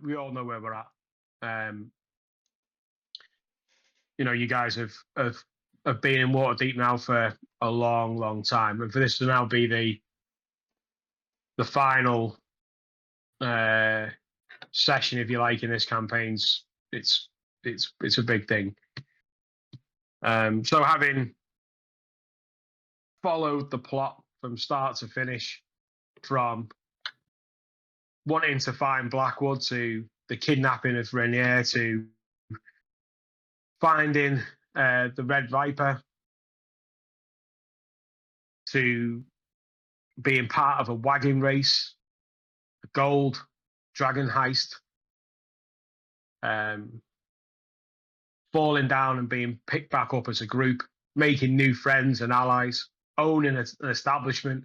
we all know where we're at. You guys have been in Waterdeep now for a long, long time, and for this to now be the final session, if you like, in this campaign's, it's a big thing. So having followed the plot from start to finish, from wanting to find Blackwood to the kidnapping of Renier to finding the Red Viper to being part of a wagon race, a gold dragon heist, falling down and being picked back up as a group, making new friends and allies, owning an establishment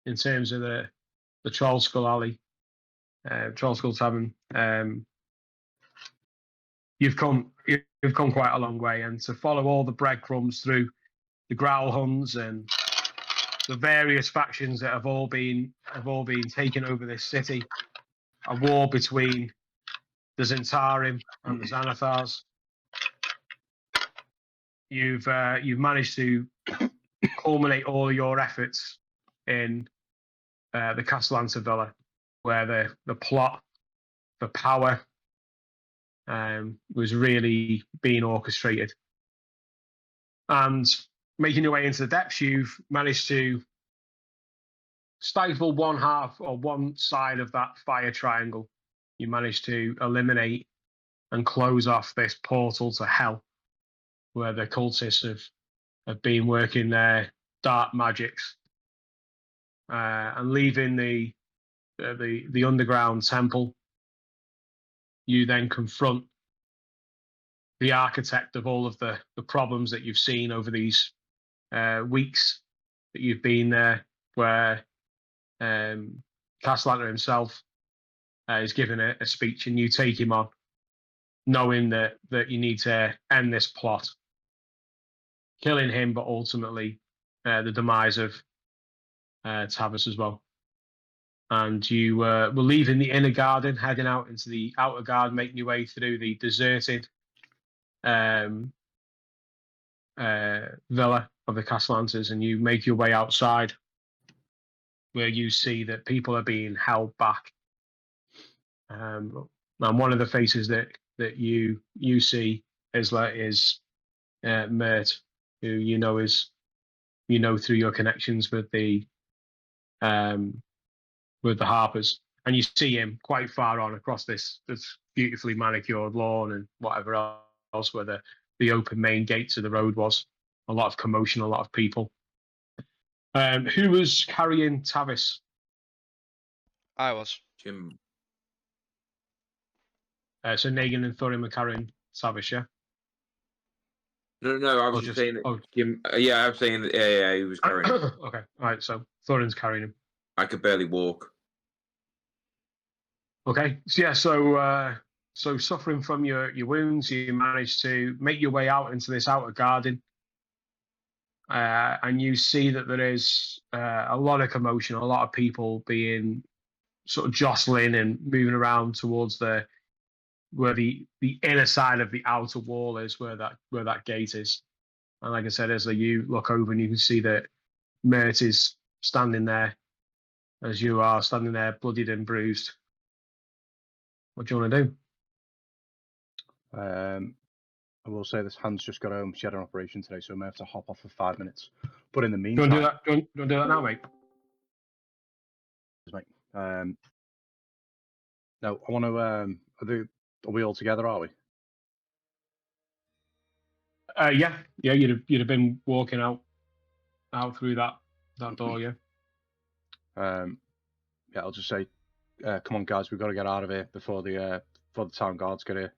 in terms of the Troll Skull Alley, Troll Skull Tavern. You've come quite a long way, and to follow all the breadcrumbs through the Growlhuns and the various factions that have all been taking over this city, a war between the Zentarim and the Xanathars. You've managed to culminate all your efforts in the Castellanza Villa, where the plot for power was really being orchestrated. And making your way into the depths, you've managed to stifle one half or one side of that fire triangle. You managed to eliminate and close off this portal to hell, where the cultists have been working their dark magics, and leaving the underground temple. You then confront the architect of all of the problems that you've seen over these weeks that you've been there, where Castellanza himself is giving a speech, and you take him on, knowing that you need to end this plot, killing him, but ultimately the demise of Tavis as well. And you were leaving the inner garden, heading out into the outer garden, making your way through the deserted villa of the Castellanzas, and you make your way outside, where you see that people are being held back. And one of the faces that you see, Isla, is Mert, who you know through your connections with the Harpers, and you see him quite far on across this beautifully manicured lawn and whatever else, where the open main gate to the road was. A lot of commotion, a lot of people. Who was carrying Tavis? I was. Jim. So Negan and Thorin were carrying Tavis, yeah? No, I was just saying that Jim. Yeah, I was saying that. Yeah, he was carrying him. Okay, all right. So Thorin's carrying him. I could barely walk. Okay, so yeah, so suffering from your wounds, you managed to make your way out into this outer garden, and you see that there is a lot of commotion, a lot of people being sort of jostling and moving around towards where the inner side of the outer wall is, where that gate is. And like I said, as you look over, and you can see that Mert is standing there, as you are standing there, bloodied and bruised. What do you want to do? I will say this hand's just got home. She had an operation today, so I may have to hop off for 5 minutes. But in the meantime, do you want to do that now, mate? No, I want to. Are we all together? Are we? Yeah. You'd have been walking out through that door, yeah. Yeah, I'll just say, come on, guys, we've got to get out of here before the town guards get here.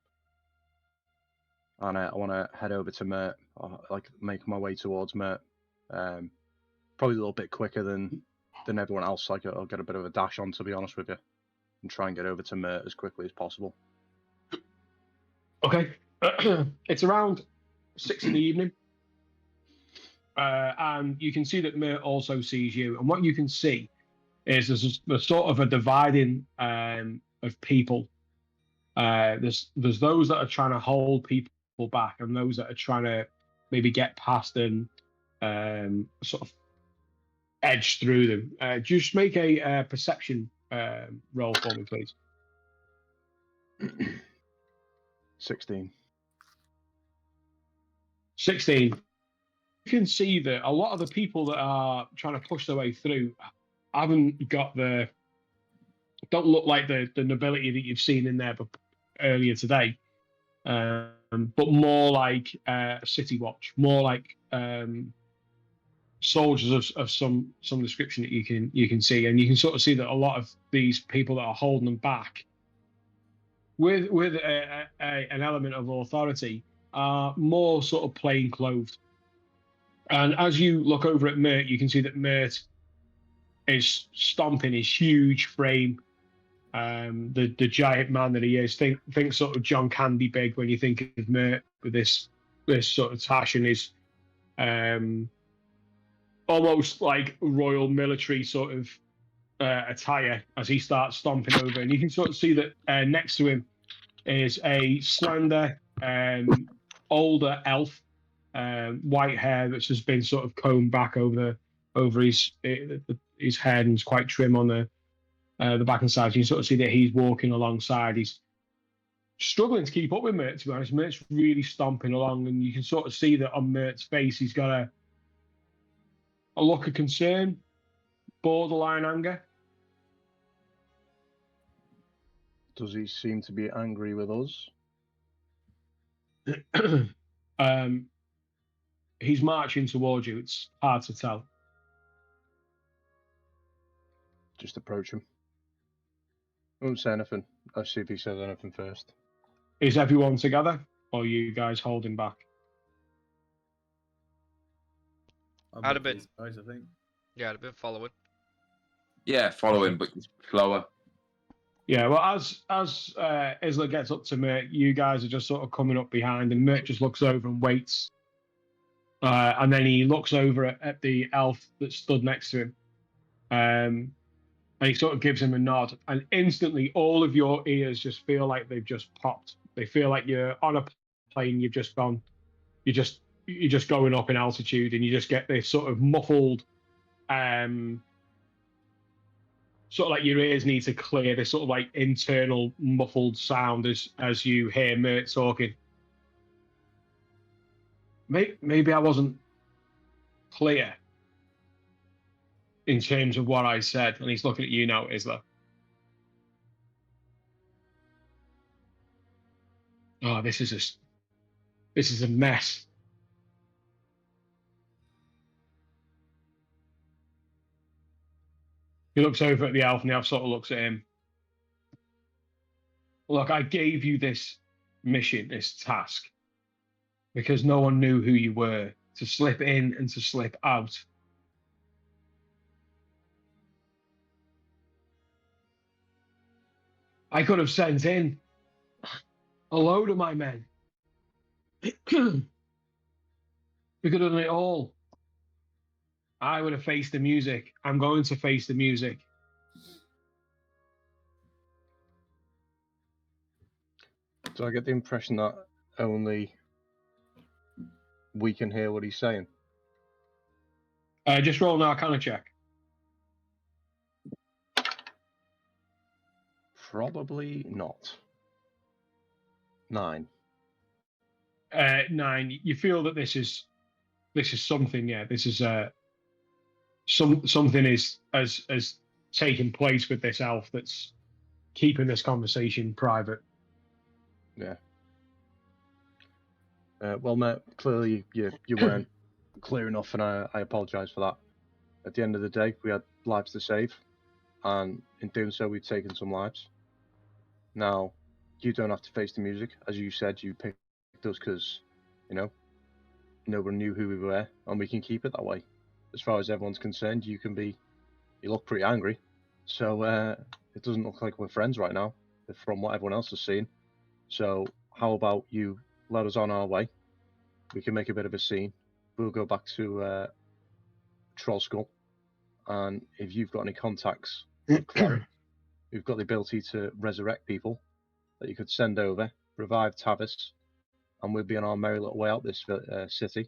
And I want to head over to Mert, make my way towards Mert. Probably a little bit quicker than everyone else. I'll get a bit of a dash on, to be honest with you, and try and get over to Mert as quickly as possible. Okay. It's around 6 in the evening. And you can see that Mert also sees you. And what you can see is there's sort of a dividing of people There's those that are trying to hold people back, and those that are trying to maybe get past and sort of edge through them. Just make a perception roll for me, please. 16. 16. You can see that a lot of the people that are trying to push their way through haven't got don't look like the nobility that you've seen in there earlier today, but more like City Watch, more like soldiers of some description that you can see, and you can sort of see that a lot of these people that are holding them back with an element of authority are more sort of plain clothed. And as you look over at Mert, you can see that Mert is stomping his huge frame. The giant man that he is. Think sort of John Candy big when you think of Mert with this sort of tash and his almost like royal military sort of attire as he starts stomping over. And you can sort of see that next to him is a slender, older elf, white hair that's just been sort of combed back over his head, and it's quite trim on the back and sides. You can sort of see that he's walking alongside. He's struggling to keep up with Mert, to be honest. Mert's really stomping along, and you can sort of see that on Mert's face he's got a look of concern, borderline anger. Does he seem to be angry with us? He's marching towards you. It's hard to tell. Just approach him. I won't say anything. I'll see if he says anything first. Is everyone together, or are you guys holding back? I'd have been. Guys, I think. Yeah, I'd have been following. Yeah, follow him, but slower. Yeah, well, as Isla gets up to Mert, you guys are just sort of coming up behind, and Mert just looks over and waits. And then he looks over at the elf that stood next to him. And he sort of gives him a nod. And instantly, all of your ears just feel like they've just popped. They feel like you're on a plane, you're just going up in altitude, and you just get this sort of muffled, sort of like your ears need to clear, this sort of like internal muffled sound as you hear Mert talking. Maybe I wasn't clear in terms of what I said, and he's looking at you now, Isla. Oh, this is a mess. He looks over at the elf, and the elf sort of looks at him. Look, I gave you this mission, this task, because no one knew who you were, to slip in and to slip out. I could have sent in a load of my men. We could have done it all. I would have faced the music. I'm going to face the music. Do I get the impression that only we can hear what he's saying? Just roll an Arcana check. Probably not. 9. 9. You feel that this is something. Yeah, this is something has taken place with this elf that's keeping this conversation private. Yeah. Well, Matt, clearly you weren't clear enough, and I apologise for that. At the end of the day, we had lives to save, and in doing so, we've taken some lives. Now, you don't have to face the music. As you said, you picked us because, no one knew who we were, and we can keep it that way. As far as everyone's concerned, you look pretty angry. So it doesn't look like we're friends right now, from what everyone else has seen. So how about you let us on our way? We can make a bit of a scene. We'll go back to Troll Skull, and if you've got any contacts with Cleric, who've got the ability to resurrect people, that you could send over, revive Tavis, and we'd be on our merry little way out this city,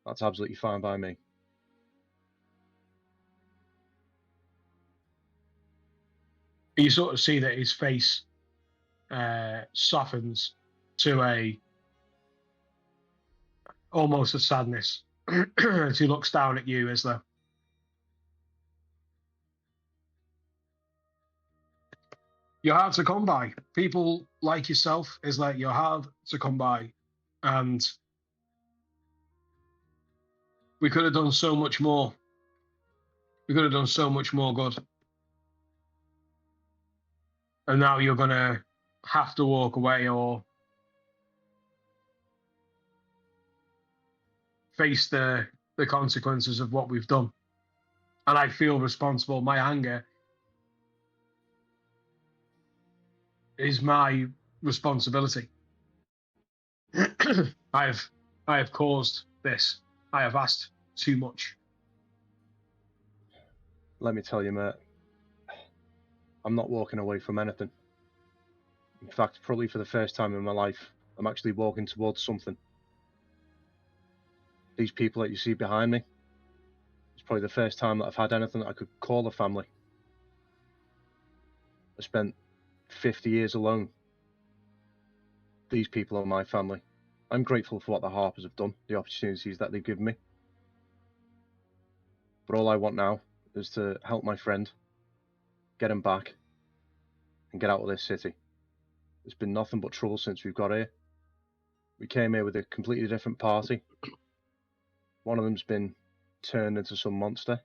that's absolutely fine by me. You sort of see that his face softens to almost a sadness as he looks down at you, as though you're hard to come by. People like yourself is like you're hard to come by, and we could have done so much more. We could have done so much more good. And now you're going to have to walk away or face the consequences of what we've done. And I feel responsible. My anger is my responsibility. I have caused this. I have asked too much. Let me tell you, mate, I'm not walking away from anything. In fact, probably for the first time in my life, I'm actually walking towards something. These people that you see behind me, it's probably the first time that I've had anything that I could call a family. I spent 50 years alone. These people are my family. I'm grateful for what the Harpers have done, the opportunities that they've given me. But all I want now is to help my friend, get him back, and get out of this city. There's been nothing but trouble since we've got here. We came here with a completely different party. One of them's been turned into some monster.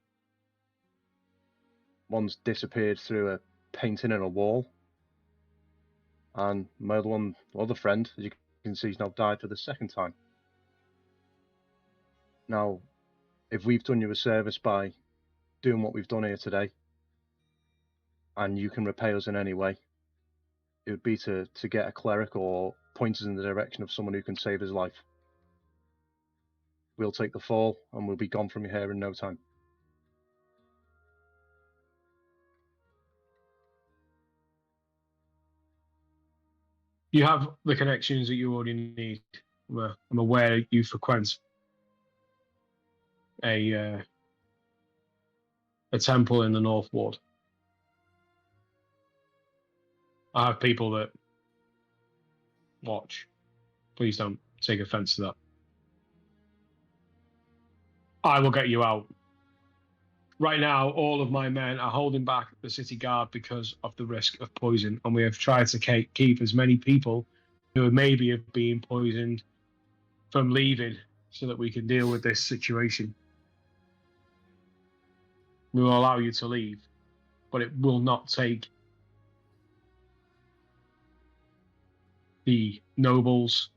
One's disappeared through a painting in a wall. And my other friend, as you can see, he's now died for the second time. Now, if we've done you a service by doing what we've done here today, and you can repay us in any way, it would be to get a cleric or point us in the direction of someone who can save his life. We'll take the fall, and we'll be gone from here in no time. You have the connections that you already need. I'm aware you frequent a temple in the North Ward. I have people that watch. Please don't take offense to that. I will get you out. Right now, all of my men are holding back the city guard because of the risk of poison, and we have tried to keep as many people who maybe have been poisoned from leaving so that we can deal with this situation. We will allow you to leave, but it will not take the nobles,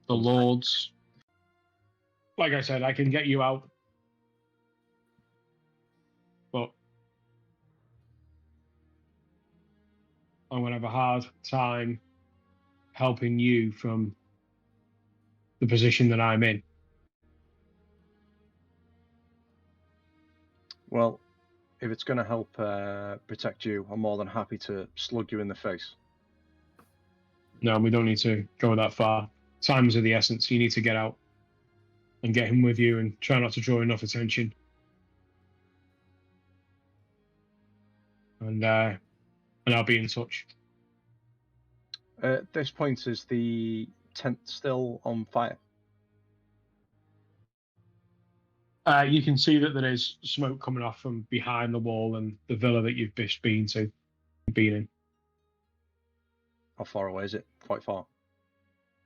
the lords. Like I said, I can get you out, but I'm going to have a hard time helping you from the position that I'm in. Well, if it's going to help protect you, I'm more than happy to slug you in the face. No, we don't need to go that far. Time's of the essence. You need to get out and get him with you and try not to draw enough attention. And I'll be in touch. At this point, is the tent still on fire? You can see that there is smoke coming off from behind the wall and the villa that you've been in. How far away is it? Quite far.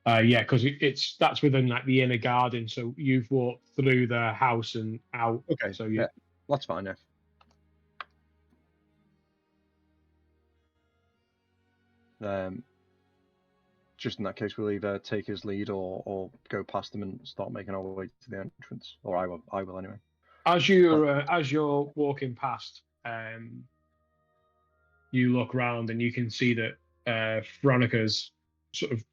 Yeah, because that's within like the inner garden. So you've walked through the house and out. Okay. So yeah, that's fine. Yeah. Just in that case, we'll either take his lead or go past him and start making our way to the entrance. Or I will anyway. As you're walking past, you look round and you can see that Veronica's sort of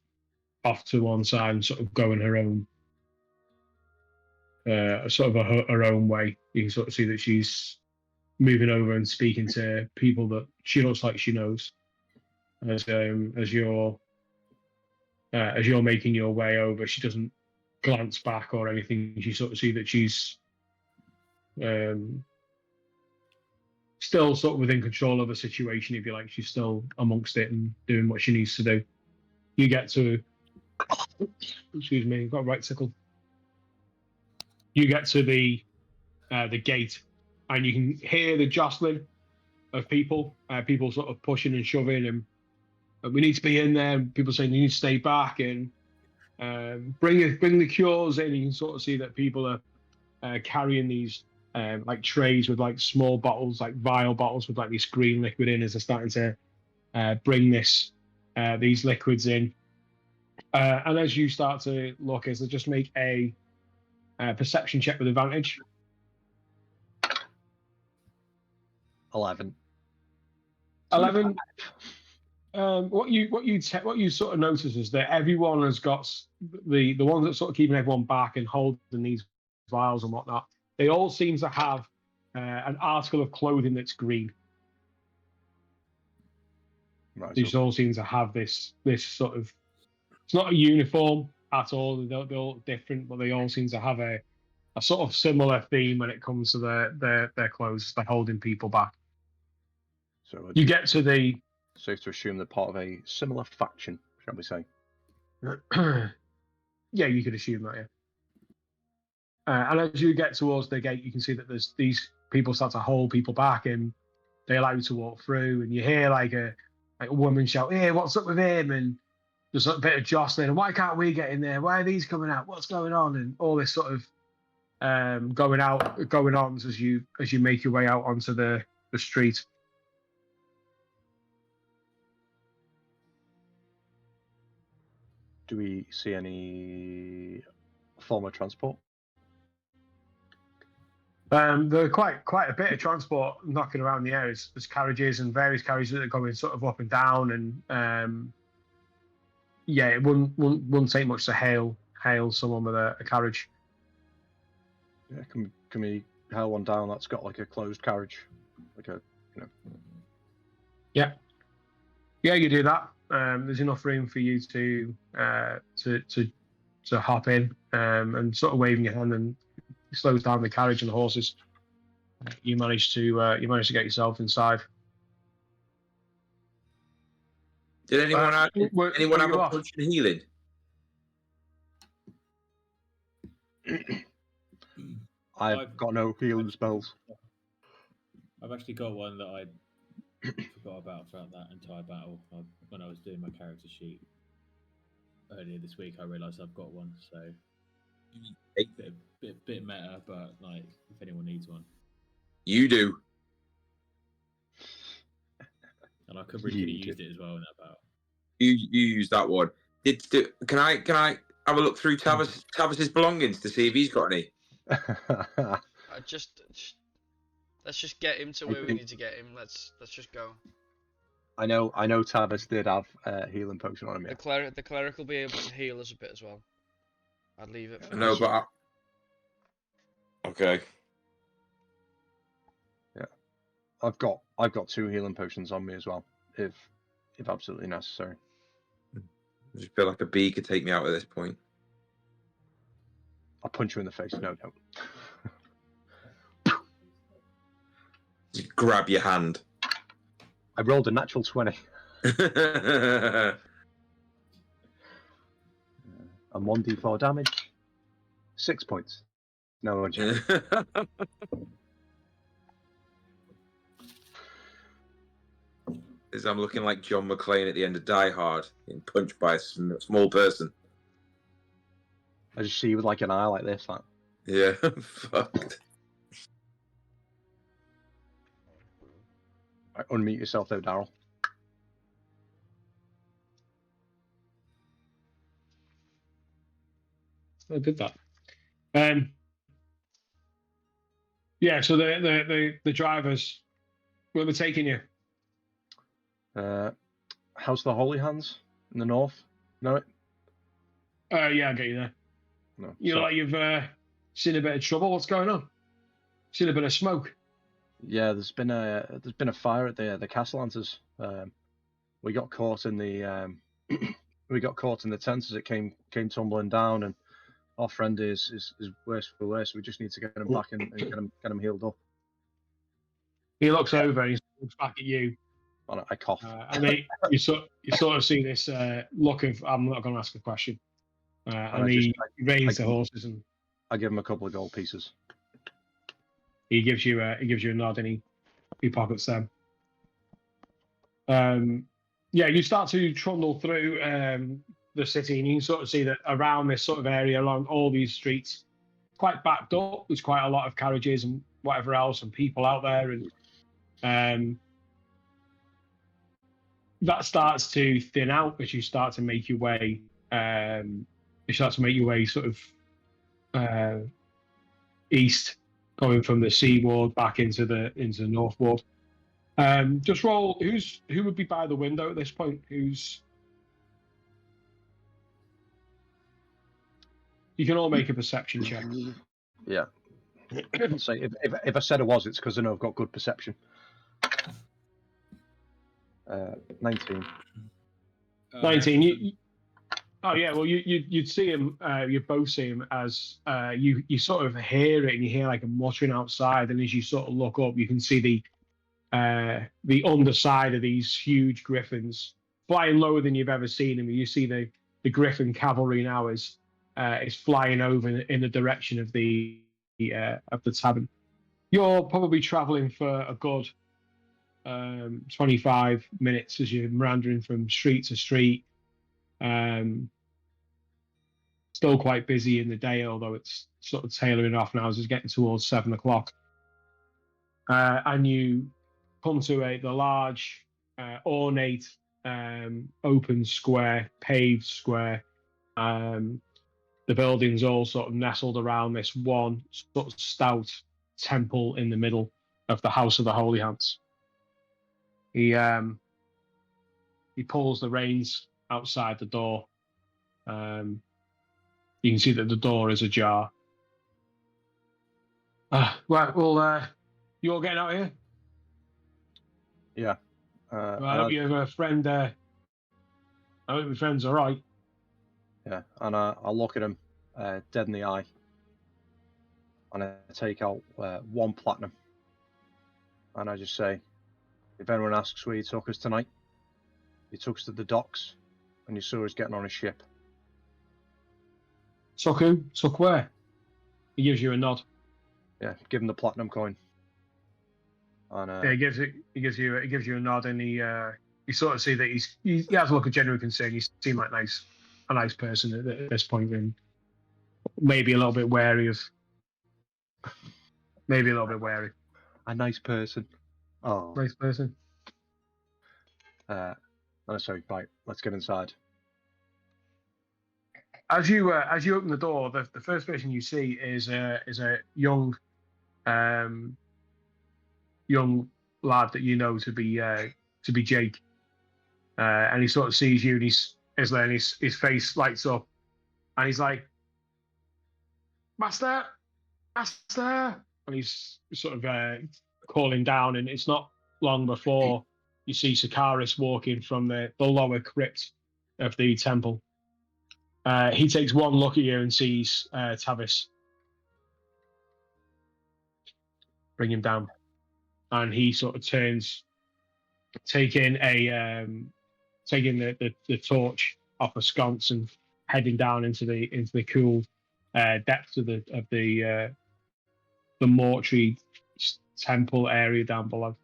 off to one side and sort of going her own, her own way. You can sort of see that she's moving over and speaking to people that she looks like she knows. as you're making your way over. She doesn't glance back or anything. You sort of see that she's still sort of within control of the situation, if you like. She's still amongst it and doing what she needs to do. You get to, excuse me, got a right tickle. You get to the gate, and you can hear the jostling of people, people sort of pushing and shoving, and we need to be in there. And people saying you need to stay back and bring the cures in. You can sort of see that people are carrying these like trays with like small bottles, like vial bottles with like this green liquid in, as they're starting to bring these liquids in. And as you start to look, as they just make a perception check with advantage. 11. 11. What you sort of notice is that everyone has got the ones that sort of keeping everyone back and holding these vials and whatnot. They all seem to have an article of clothing that's green. Right, These all seem to have this sort of. It's not a uniform at all. They're all different, but they all seem to have a sort of similar theme when it comes to their clothes. They're holding people back. So You get to the. safe to assume they're part of a similar faction, shall we say? Yeah, you could assume that. Yeah. And as you get towards the gate, you can see that there's these people start to hold people back, and they allow you to walk through. And you hear like a woman shout, "Hey, what's up with him?" And there's a bit of jostling. And why can't we get in there? Why are these coming out? What's going on? And all this sort of going on as you make your way out onto the street. Do we see any form of transport? There are quite a bit of transport knocking around the area. There's carriages and various carriages that are going sort of up and down, and yeah, it wouldn't take much to hail someone with a carriage. Yeah, can we hail one down that's got like a closed carriage, like a Yeah, you do that. There's enough room for you to hop in, and sort of waving your hand, and it slows down the carriage and the horses. You manage to get yourself inside. Did anyone have a off? punch and healing? I've got no healing spells. I've actually got one that I forgot about throughout that entire battle. When I was doing my character sheet earlier this week, I realised I've got one. So bit meta, but like if anyone needs one, You do. and I could have used it as well in that battle. You use that one. Can I have a look through Tavis's belongings to see if he's got any? Let's just get him to where we need to get him. Let's just go. I know Tavis did have healing potion on him. Yeah. The cleric will be able to heal us a bit as well. I'd leave it. For No, this. but okay. Yeah, I've got 2 healing potions on me as well, if absolutely necessary. I just feel like a bee could take me out at this point. I'll punch you in the face. No. Just grab your hand. I rolled a natural 20. And 1d4 damage. 6 points. No, As I'm looking like John McClane at the end of Die Hard, getting punched by a small person. I just see you with like an eye like this. Like. Yeah, fucked. Right, unmute yourself though, Daryl. I did that. Yeah, so the drivers, where they're taking you? How's the Holy Hands in the north? Know it? Yeah, I'll get you there. No. You've seen a bit of trouble. What's going on? Seen a bit of smoke. Yeah, there's been a fire at the castle hunters. we got caught in the we got caught in the tent as it came tumbling down, and our friend is worse for worse. We just need to get him back and get him healed up. He looks over and he looks back at you. And I cough. And then you sort of see this look of, I'm not going to ask a question. And he reins the horses and I give him a couple of gold pieces. he gives you a nod and he pockets them. Yeah, you start to trundle through the city, and you can sort of see that around this sort of area, along all these streets, quite backed up. There's quite a lot of carriages and whatever else, and people out there, and that starts to thin out as you start to make your way. Sort of east, going from the sea ward back into the north ward. Just roll. Who would be by the window at this point? You can all make a perception check. Yeah. So if I said it was, it's because I know I've got good perception. 19. 19. Oh yeah. Well, you'd see him. You both see him as you sort of hear it, and you hear like a muttering outside. And as you sort of look up, you can see the underside of these huge griffins flying lower than you've ever seen them. You see the griffin cavalry now is flying over in the direction of the tavern. You're probably traveling for a good 25 minutes as you're meandering from street to street. Still quite busy in the day, although it's sort of tailoring off now as it's getting towards 7 o'clock. And you come to the large, ornate, open square, paved square. The building's all sort of nestled around this one sort of stout temple in the middle of the House of the Holy Hands. He pulls the reins outside the door. You can see that the door is ajar. Right, well, you all getting out of here? Yeah. Well, I hope you have a friend. I hope your friend's all right. Yeah, and I look at him dead in the eye, and I take out 1 platinum, and I just say, if anyone asks where you took us tonight, you took us to the docks, and you saw us getting on a ship. Took who? Took where? He gives you a nod. Yeah, give him the platinum coin. And Yeah, he gives you a nod, and you sort of see that he has a look of genuine concern. You seem like a nice person at this point, and maybe a little bit wary of. Maybe a little bit wary. A nice person. Oh. Nice person. Sorry, right, let's get inside. As you open the door, the first person you see is a young lad that you know to be Jake, and he sort of sees you, and his face lights up, and he's like, Master, and he's sort of calling down, and it's not long before you see Sakaris walking from the lower crypt of the temple. He takes one look at you and sees Tavis. Bring him down, and he sort of turns, taking the torch off a sconce and heading down into the cool depths of the mortuary temple area down below.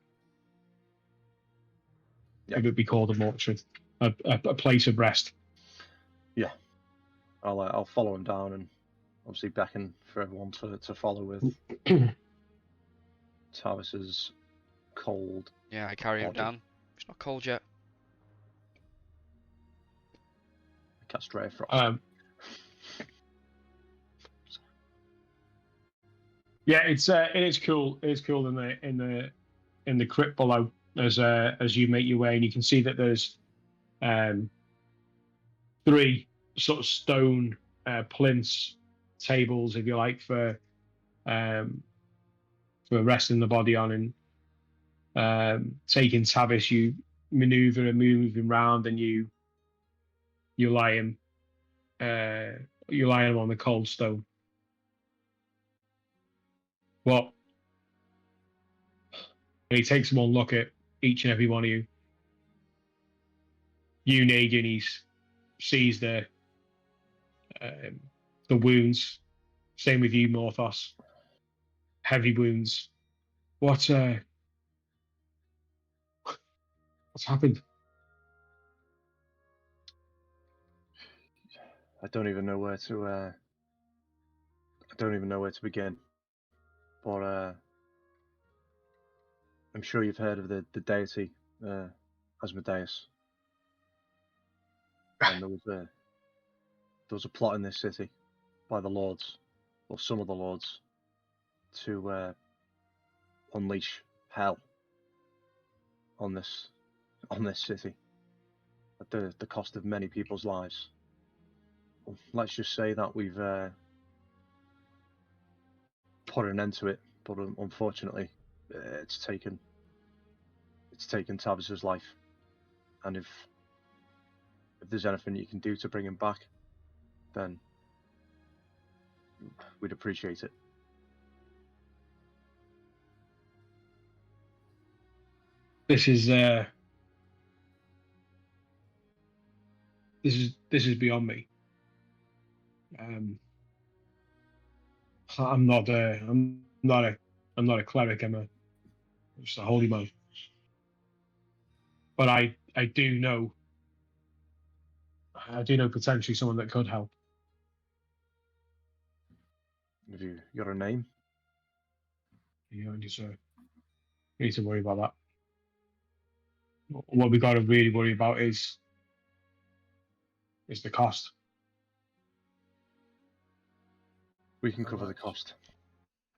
Yeah. It would be called a mortuary, a place of rest. Yeah. I'll follow him down and obviously beckon for everyone to follow with Tavis's cold. Yeah, I carry him body. down. It's not cold yet. Cast Ray of Frost. Yeah, it is cool. It is cool in the crypt below as you make your way, and you can see that there's 3 sort of stone plinths, tables, if you like, for resting the body on, and taking Tavis, you maneuver and moving around, and you lie him on the cold stone. What? And he takes one look at each and every one of you. You, Negan, he sees the wounds. Same with you, Morthos. Heavy wounds. What's happened? I don't even know where to. I don't even know where to begin. But I'm sure you've heard of the deity Asmodeus. And there was a plot in this city by the lords, or some of the lords, to unleash hell on this city at the cost of many people's lives. Well, let's just say that we've put an end to it, but unfortunately, it's taken Tavis's life, and if there's anything you can do to bring him back, then we'd appreciate it. This is beyond me. I'm not a cleric. I'm just a holy man. But I do know potentially someone that could help. Have you got a name? You don't need to worry about that. What we got to really worry about is the cost. We can cover the cost.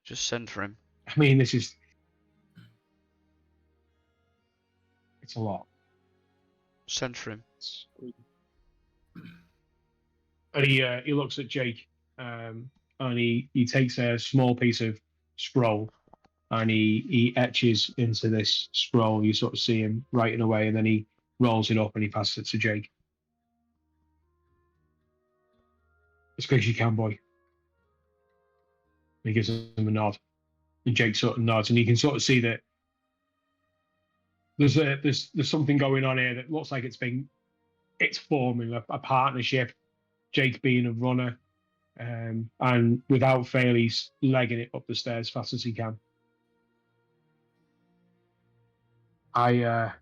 Just send for him. I mean, it's a lot. Send for him. And he looks at Jake, and he takes a small piece of scroll, and he etches into this scroll. You sort of see him writing away, and then he rolls it up and he passes it to Jake. As quick as you can, boy. And he gives him a nod, and Jake sort of nods, and you can sort of see that there's something going on here that looks like it's forming a partnership. Jake being a runner, and without fail, he's legging it up the stairs fast as he can. I'll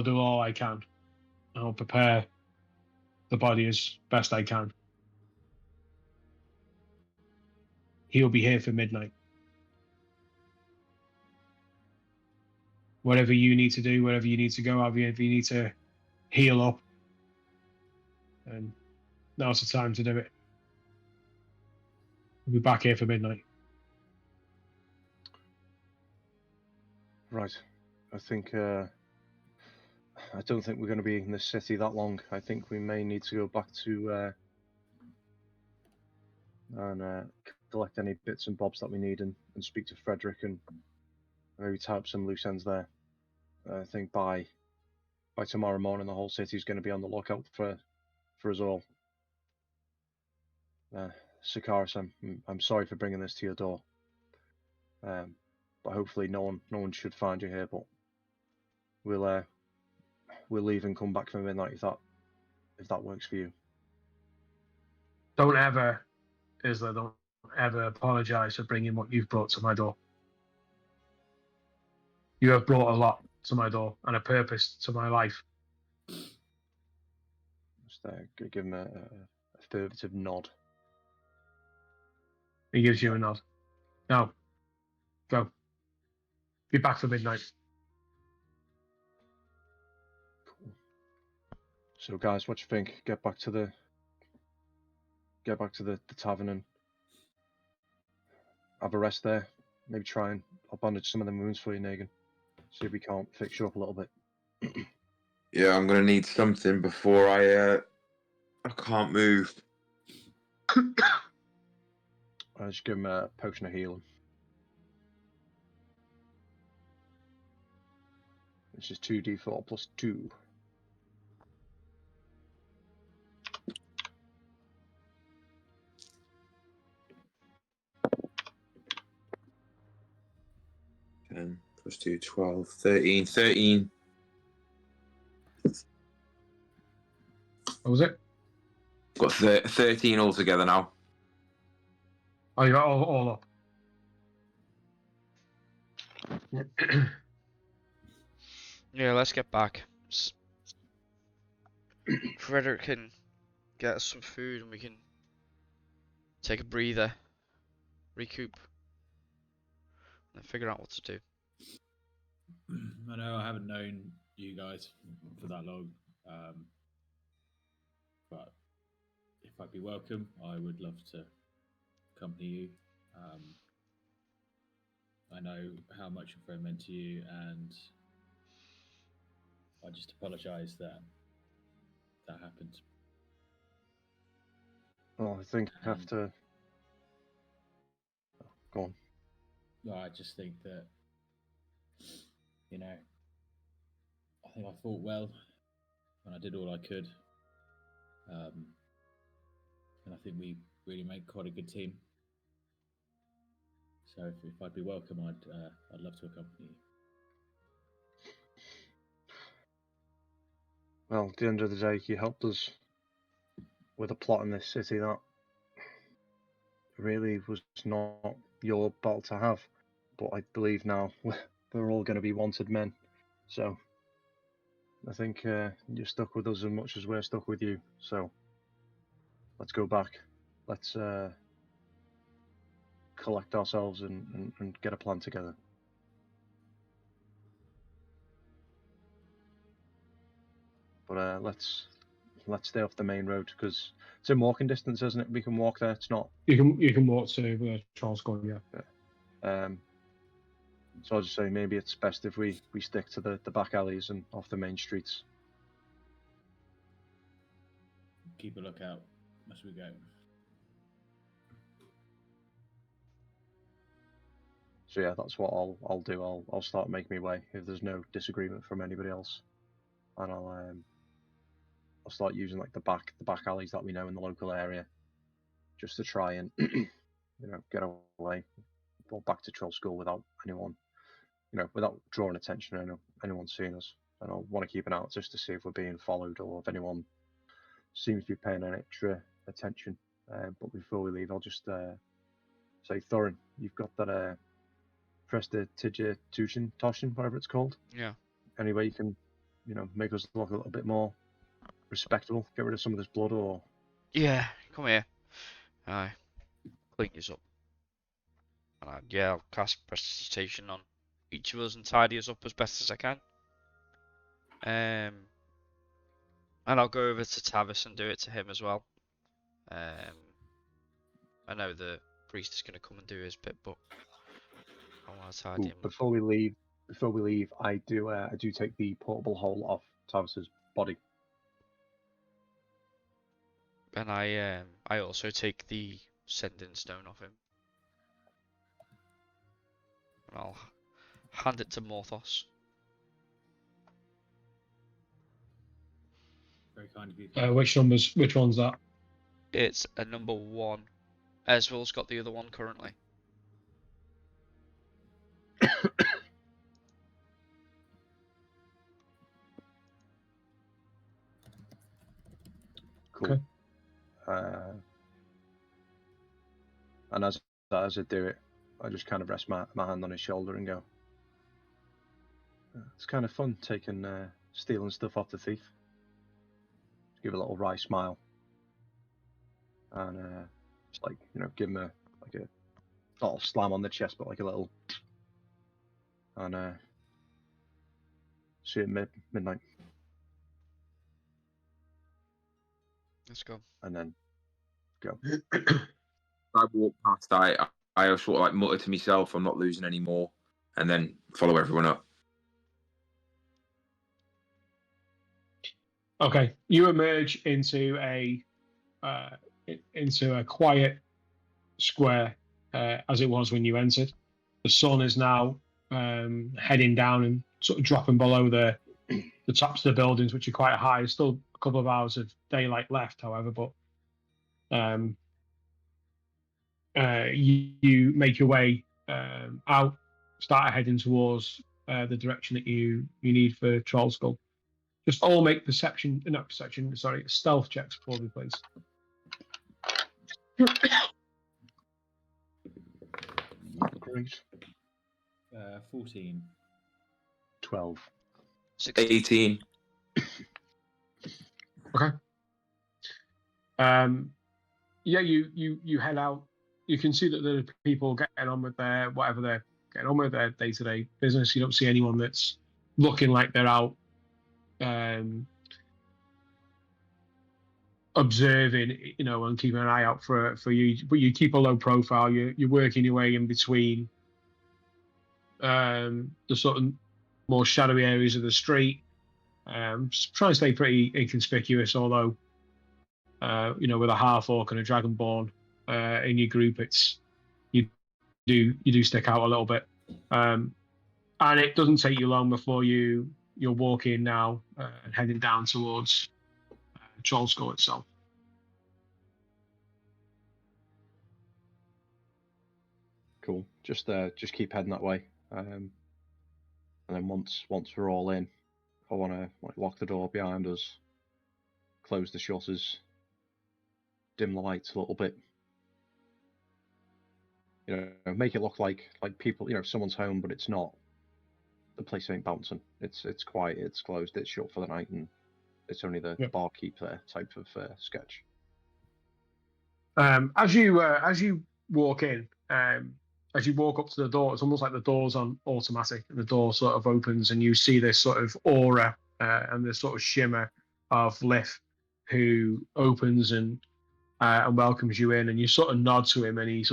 do all I can. I'll prepare the body as best I can. He'll be here for midnight. Whatever you need to do, wherever you need to go, if you need to heal up, and now's the time to do it. We'll be back here for midnight. Right. I think I don't think we're going to be in this city that long. I think we may need to go back to and collect any bits and bobs that we need, and speak to Frederick, and maybe tie up some loose ends there. I think by tomorrow morning, the whole city is going to be on the lookout for us all. Sakaris, I'm sorry for bringing this to your door, but hopefully no one should find you here. But we'll leave and come back for midnight if that works for you. Don't ever, Isla, don't ever apologise for bringing what you've brought to my door. You have brought a lot to my door and a purpose to my life. Just give him a affirmative nod. He gives you a nod. Now, go. Be back for midnight. Cool. So, guys, what do you think? Get back to the tavern and have a rest there. Maybe try and I'll bandage some of the wounds for you, Negan. See if we can't fix you up a little bit. Yeah, I'm gonna need something before I can't move. I'll just give him a potion of healing. This is 2d4 plus 2. Plus 2, 12, 13. 13. What was it? Got 13 altogether now. Oh, you got all up. Yeah, let's get back. Frederick can get us some food and we can take a breather, recoup, and figure out what to do. I know I haven't known you guys for that long, but if I'd be welcome, I would love to accompany you. I know how much your friend meant to you, and I just apologise that happened. Well, I think after. Go on. No, I just think that, you know, I think I fought well, and I did all I could. And I think we really made quite a good team. So if I'd be welcome, I'd love to accompany you. Well, at the end of the day, you helped us with a plot in this city that really was not your battle to have. But I believe now we're all going to be wanted men. So I think you're stuck with us as much as we're stuck with you. So let's go back. Let's collect ourselves and get a plan together. But let's stay off the main road because it's in walking distance, isn't it? We can walk there. It's not. You can walk to where Charles going. Yeah. So I'll just say maybe it's best if we stick to the back alleys and off the main streets. Keep a lookout as we go. So yeah, that's what I'll do. I'll start making my way if there's no disagreement from anybody else, and I'll start using like the back alleys that we know in the local area, just to try and get away, or back to Troll School without anyone, without drawing attention or anyone seeing us. And I'll want to keep an eye out just to see if we're being followed or if anyone seems to be paying an extra attention. But before we leave, I'll just say, Thorin, you've got that Prestidigitation, whatever it's called. Yeah. Any way you can, make us look a little bit more respectable, get rid of some of this blood, or Yeah, come here. Aye. Clean this up. And yeah, I'll cast Prestidigitation on each of us and tidy us up as best as I can. And I'll go over to Tavis and do it to him as well. I know the priest is going to come and do his bit, but I want to tidy him up. Before we leave, I do take the portable hole off Tavis's body. And I also take the sending stone off him. And I'll hand it to Morthos. Very kind of you. Which one's that? It's a number 1. Ezreal's got the other one currently. Cool. Okay. And as I do it, I just kind of rest my hand on his shoulder and go, it's kind of fun stealing stuff off the thief. Just give a little wry smile. And just give him a not a slam on the chest, but like a little. And see you at midnight. Let's go. And then go. I walk past. I sort of like mutter to myself, I'm not losing any more, and then follow everyone up. Okay, you emerge into a quiet square as it was when you entered. The sun is now heading down and sort of dropping below the tops of the buildings, which are quite high. There's still a couple of hours of daylight left, however, but you make your way out, start heading towards the direction that you need for Troll Skull. Just all make stealth checks for me, please. Great. 14. 12. 16. 18. Okay. Yeah, you head out. You can see that there are people getting on with whatever they're getting on with their day-to-day business. You don't see anyone that's looking like they're out observing, and keeping an eye out for you. But you keep a low profile. You're working your way in between the sort of more shadowy areas of the street. Try and stay pretty inconspicuous, although with a half orc and a dragonborn in your group, you do stick out a little bit. And it doesn't take you long before you're walking now and heading down towards Troll Skull itself. Cool. Just keep heading that way. And then once we're all in, I want to lock the door behind us, close the shutters, dim the lights a little bit. Make it look like people, someone's home, but it's not. The place ain't bouncing. It's quiet. It's closed. It's shut for the night, and it's only the barkeep there type of sketch. As you walk in, as you walk up to the door, it's almost like the door's on automatic, and the door sort of opens, and you see this sort of aura and this sort of shimmer of Lith, who opens and welcomes you in, and you sort of nod to him, and he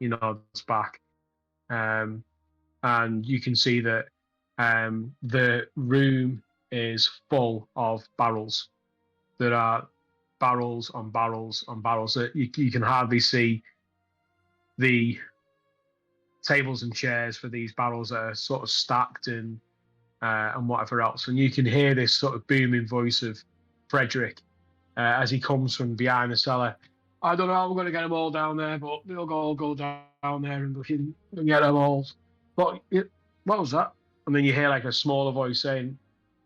nods back, and you can see that the room is full of barrels. There are barrels on barrels on barrels that you can hardly see the tables and chairs for these barrels that are sort of stacked and whatever else. And you can hear this sort of booming voice of Frederick as he comes from behind the cellar. I don't know how we're going to get them all down there, but we'll all go down there and we can get them all. But what was that? And then you hear like a smaller voice saying,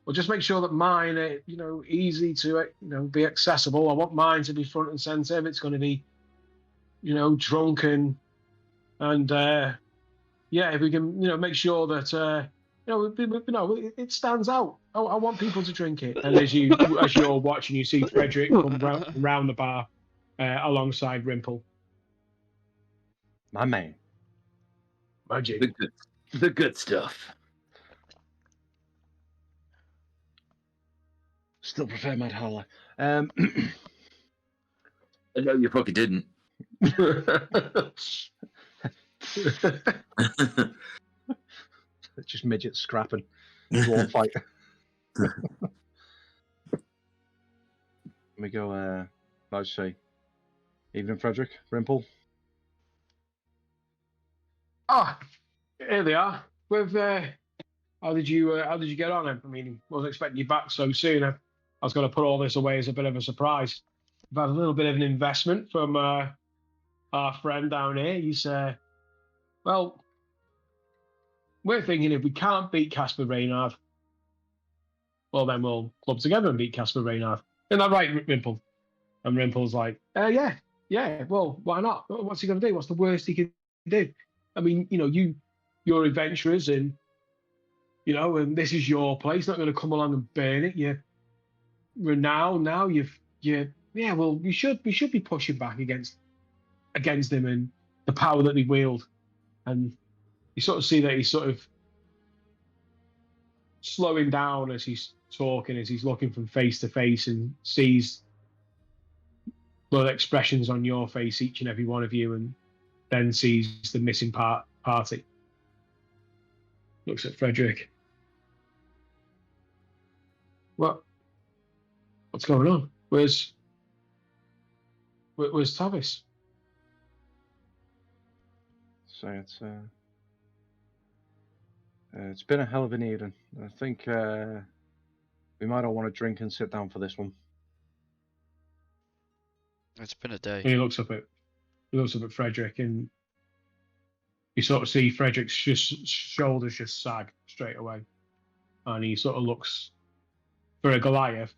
well, just make sure that mine are, easy to, be accessible. I want mine to be front and center. If it's going to be, drunk and if we can, make sure that, it stands out. I want people to drink it. And as you're watching, you see Frederick come round the bar alongside Rimple. My man. Magic. The good stuff. Still prefer Mad Howler. I know you fucking didn't. Just midgets scrapping. Dwarf fight. Let me go, let's see. Evening, Frederick. Rimple. Here they are. With how did you get on? I mean, wasn't expecting you back so soon. I was going to put all this away as a bit of a surprise. We've had a little bit of an investment from our friend down here. He's well, we're thinking if we can't beat Casper Reynard, well, then we'll club together and beat Casper Reynard. Isn't that right, Rimple? And Rimple's like, yeah. Well, why not? What's he going to do? What's the worst he can do? I mean, you're adventurers, and and this is your place. Not going to come along and burn it. You're renowned now. We should be pushing back against them and the power that they wield. And you sort of see that he's sort of slowing down as he's talking, as he's looking from face to face, and sees the expressions on your face, each and every one of you, and then sees the missing party. Looks at Frederick. What's going on? Where's Tavis? So it's It's been a hell of an evening. I think we might all want to drink and sit down for this one. It's been a day. And he looks up at Frederick, and you sort of see Frederick's shoulders just sag straight away, and he sort of looks, for a Goliath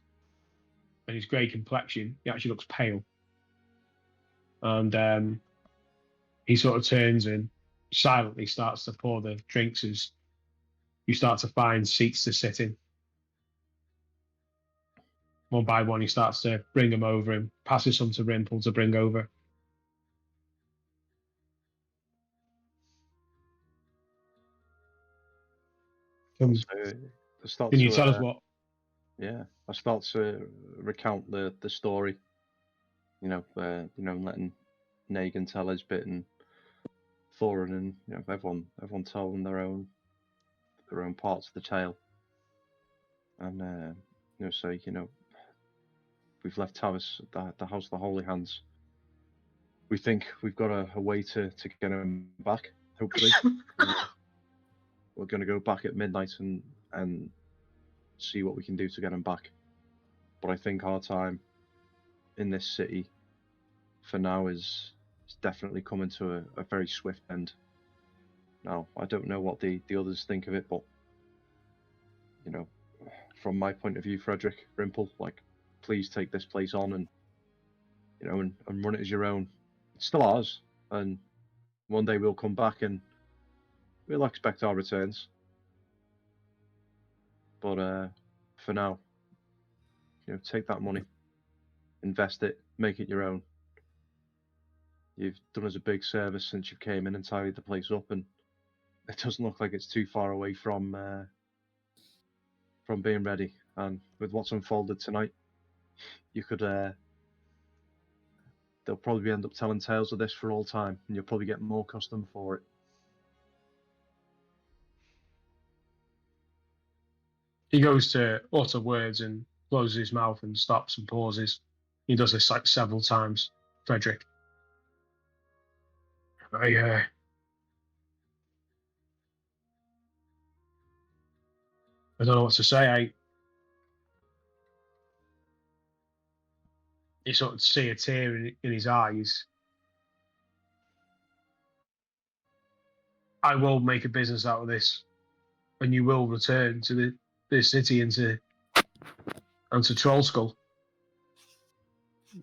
and his grey complexion, he actually looks pale. And he sort of turns and silently starts to pour the drinks as you start to find seats to sit in. One by one, he starts to bring them over and passes some to Rimple to bring over. Can you tell us what? Yeah, I start to recount the story. Letting Negan tell his bit and Thorin and everyone telling their own parts of the tale. And we've left Tavis at the House of the Holy Hands. We think we've got a way to get him back. Hopefully, we're going to go back at midnight and see what we can do to get him back. But I think our time in this city for now is definitely coming to a very swift end. Now, I don't know what the others think of it, but from my point of view, Frederick, Rimple, please take this place on and and run it as your own. It's still ours, and one day we'll come back and we'll expect our returns. But for now, take that money, invest it, make it your own. You've done us a big service since you came in and tidied the place up, and it doesn't look like it's too far away from being ready. And with what's unfolded tonight, you could they'll probably end up telling tales of this for all time, and you'll probably get more custom for it. He goes to utter words and closes his mouth and stops and pauses. He does this several times. Frederick. I don't know what to say. You sort of see a tear in his eyes. I will make a business out of this, and you will return to the city and to Trollskull.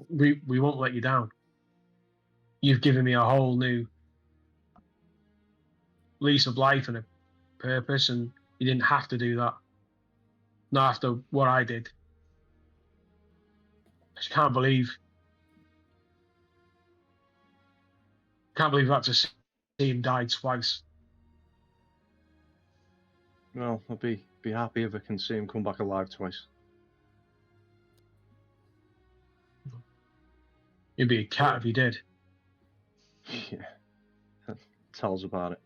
We won't let you down. You've given me a whole new lease of life and a purpose, and you didn't have to do that. Not after what I did. I just can't believe I had to see him die twice. Well, I'll be happy if I can see him come back alive twice. You'd be a cat if you did. Yeah. Tell us about it.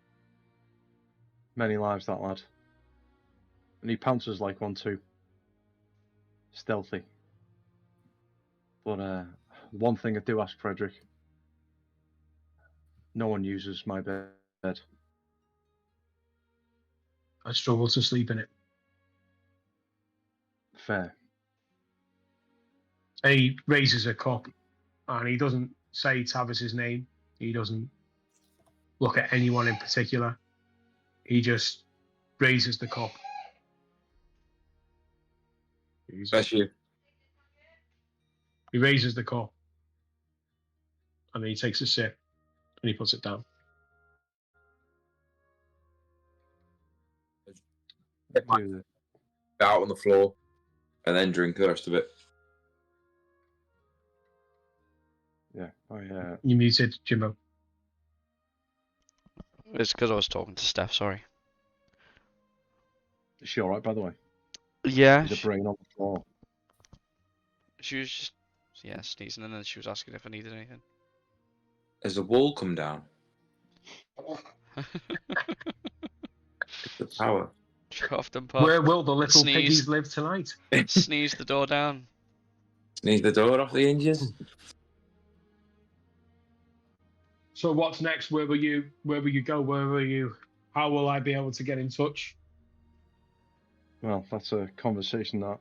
Many lives, that lad. And he pounces like one too. Stealthy. But one thing I do ask Frederick. No one uses my bed. I struggle to sleep in it. Fair. He raises a cup, and he doesn't say Tavis's name. He doesn't look at anyone in particular. He just raises the cup. Bless you. He raises the cup, and then he takes a sip, and he puts it down. Out on the floor, and then drink the rest of it. Yeah, You muted, Jimbo. It's because I was talking to Steph, sorry. Is she alright, by the way? Yeah. Is her brain on the floor? She was just, sneezing, and then she was asking if I needed anything. Has the wall come down? The power. Often pop. Where will the little Sneeze. piggies live tonight? Sneeze the door down. Sneeze the door off the hinges. So what's next? Where will you go? Where will you How will I be able to get in touch? Well, that's a conversation that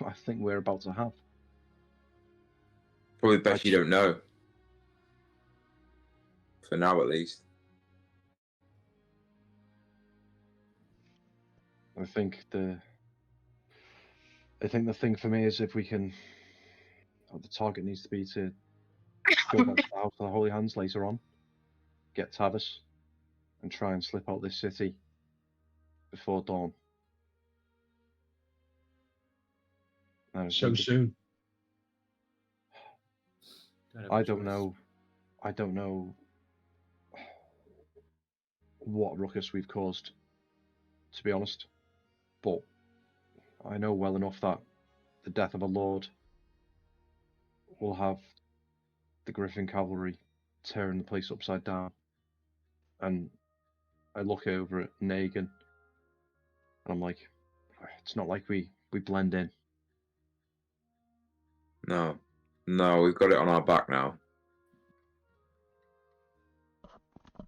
I think we're about to have. Probably best you don't know. For now, at least. I think the thing for me is if we can, the target needs to be to go back to the House of the Holy Hands later on, get Tavis, and try and slip out this city before dawn. And So soon. I don't know what ruckus we've caused, to be honest, but I know well enough that the death of a lord will have the Griffin cavalry tearing the place upside down. And I look over at Negan, and I'm like, it's not like we blend in. No, we've got it on our back now.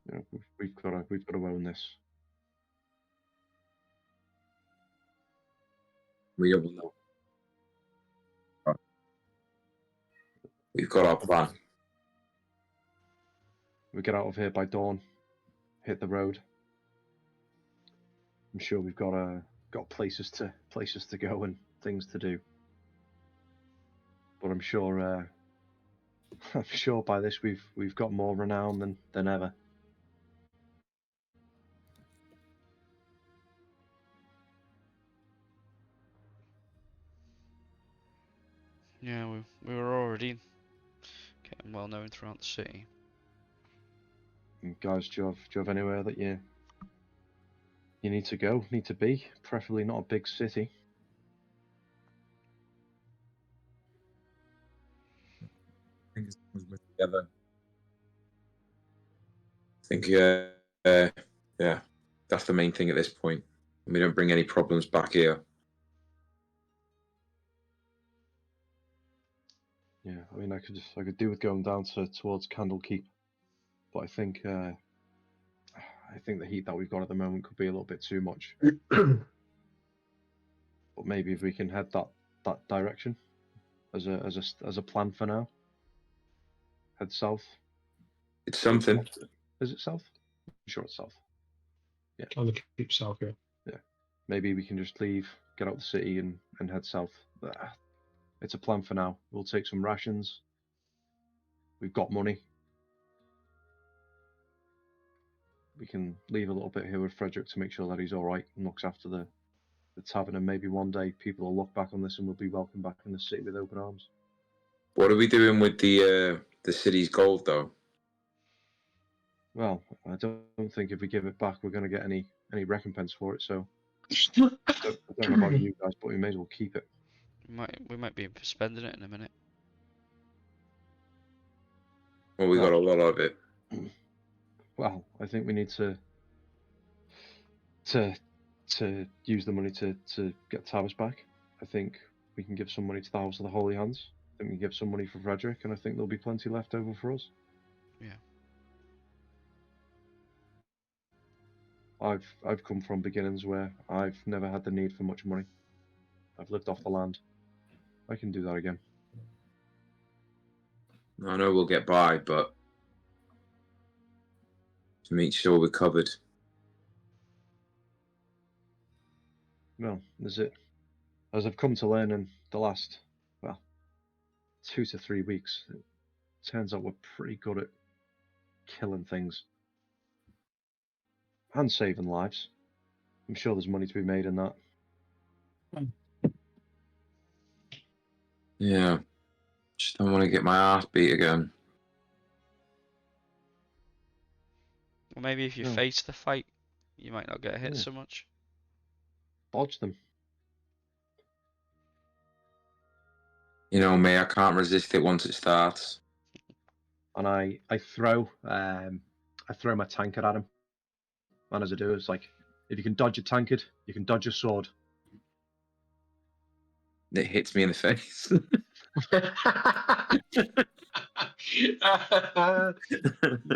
You know, we've got to own this. We will know. We've got our plan. We get out of here by dawn, hit the road. I'm sure we've got places to go and things to do. But I'm sure by this we've got more renown than ever. Yeah, we were already getting well known throughout the city. And guys, do you have anywhere that you need to go, need to be? Preferably not a big city. I think it's together. I think yeah, that's the main thing at this point. We don't bring any problems back here. Yeah, I mean, I could do with going down towards Candlekeep, but I think the heat that we've got at the moment could be a little bit too much. But maybe if we can head that direction as a plan for now, head south. It's something. Is it south? I'm sure it's south. Yeah. On the keep south, yeah. Yeah. Maybe we can just leave, get out the city, and head south. It's a plan for now. We'll take some rations. We've got money. We can leave a little bit here with Frederick to make sure that he's all right and looks after the tavern. And maybe one day people will look back on this and we'll be welcomed back in the city with open arms. What are we doing with the city's gold, though? Well, I don't think if we give it back, we're going to get any recompense for it. So I don't know about you guys, but we may as well keep it. We might be spending it in a minute. Well, we got a lot of it. Well, I think we need to use the money to get Tavis back. I think we can give some money to the House of the Holy Hands. I think we can give some money for Frederick, and I think there'll be plenty left over for us. Yeah. I've come from beginnings where I've never had the need for much money. I've lived off the land. I can do that again. I know we'll get by, but to make sure we're covered. Well, as I've come to learn in the last 2 to 3 weeks, it turns out we're pretty good at killing things and saving lives. I'm sure there's money to be made in that. Yeah. Just don't want to get my ass beat again. Well, maybe if you No. face the fight, you might not get hit Yeah. so much. Dodge them. You know me, I can't resist it once it starts. And I throw my tankard at him. And as I do, it's like, if you can dodge a tankard, you can dodge a sword. It hits me in the face.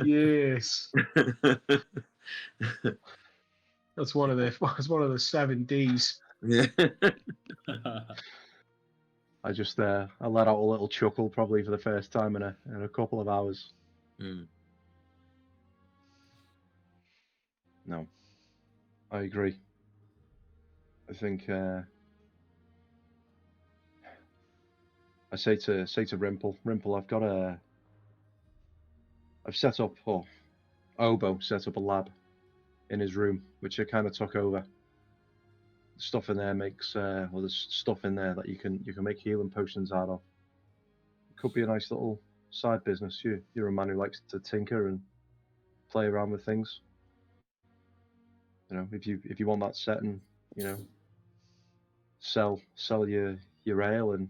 Yes. That's one of the that's one of the 7 Ds. Yeah. I just I let out a little chuckle probably for the first time in a couple of hours. Mm. No, I agree. I think I say to Rimple, I've set up, or Obo set up a lab in his room, which I kind of took over. Stuff in there makes, well, there's stuff in there that you can make healing potions out of. It could be a nice little side business. You're a man who likes to tinker and play around with things. You know, if you want that set and sell your ale and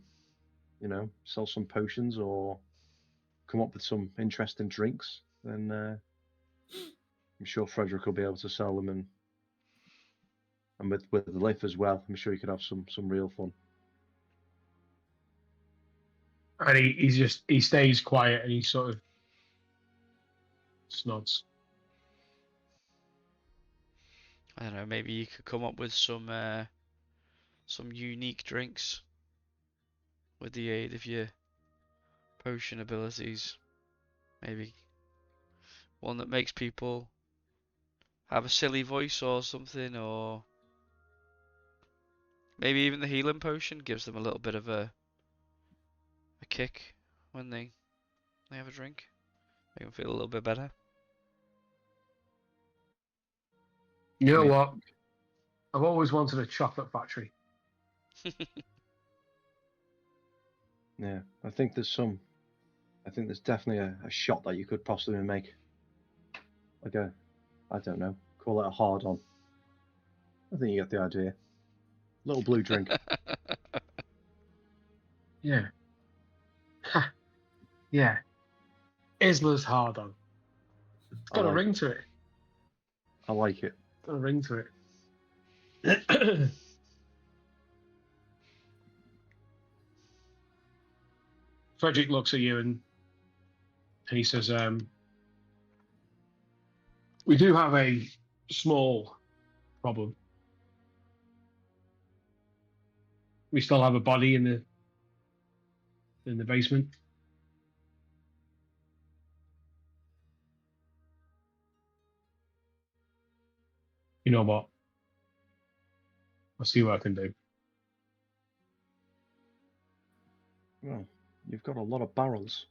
sell some potions or come up with some interesting drinks, then I'm sure Frederick will be able to sell them, and with the Liff as well, I'm sure you could have some real fun. And he stays quiet and he sort of snods. I don't know. Maybe you could come up with some unique drinks with the aid of your potion abilities. Maybe one that makes people have a silly voice or something, or maybe even the healing potion gives them a little bit of a kick when they have a drink. Make them feel a little bit better. You know what? I've always wanted a chocolate factory. Yeah, I think there's definitely a shot that you could possibly make. Like I don't know, call it a hard on. I think you get the idea. Little blue drink. Yeah. Yeah. Isla's hard on. It's got a ring to it. I like it. Got a ring to it. Frederick looks at you and he says, we do have a small problem. We still have a body in the basement. You know what? I'll see what I can do. Well, you've got a lot of barrels.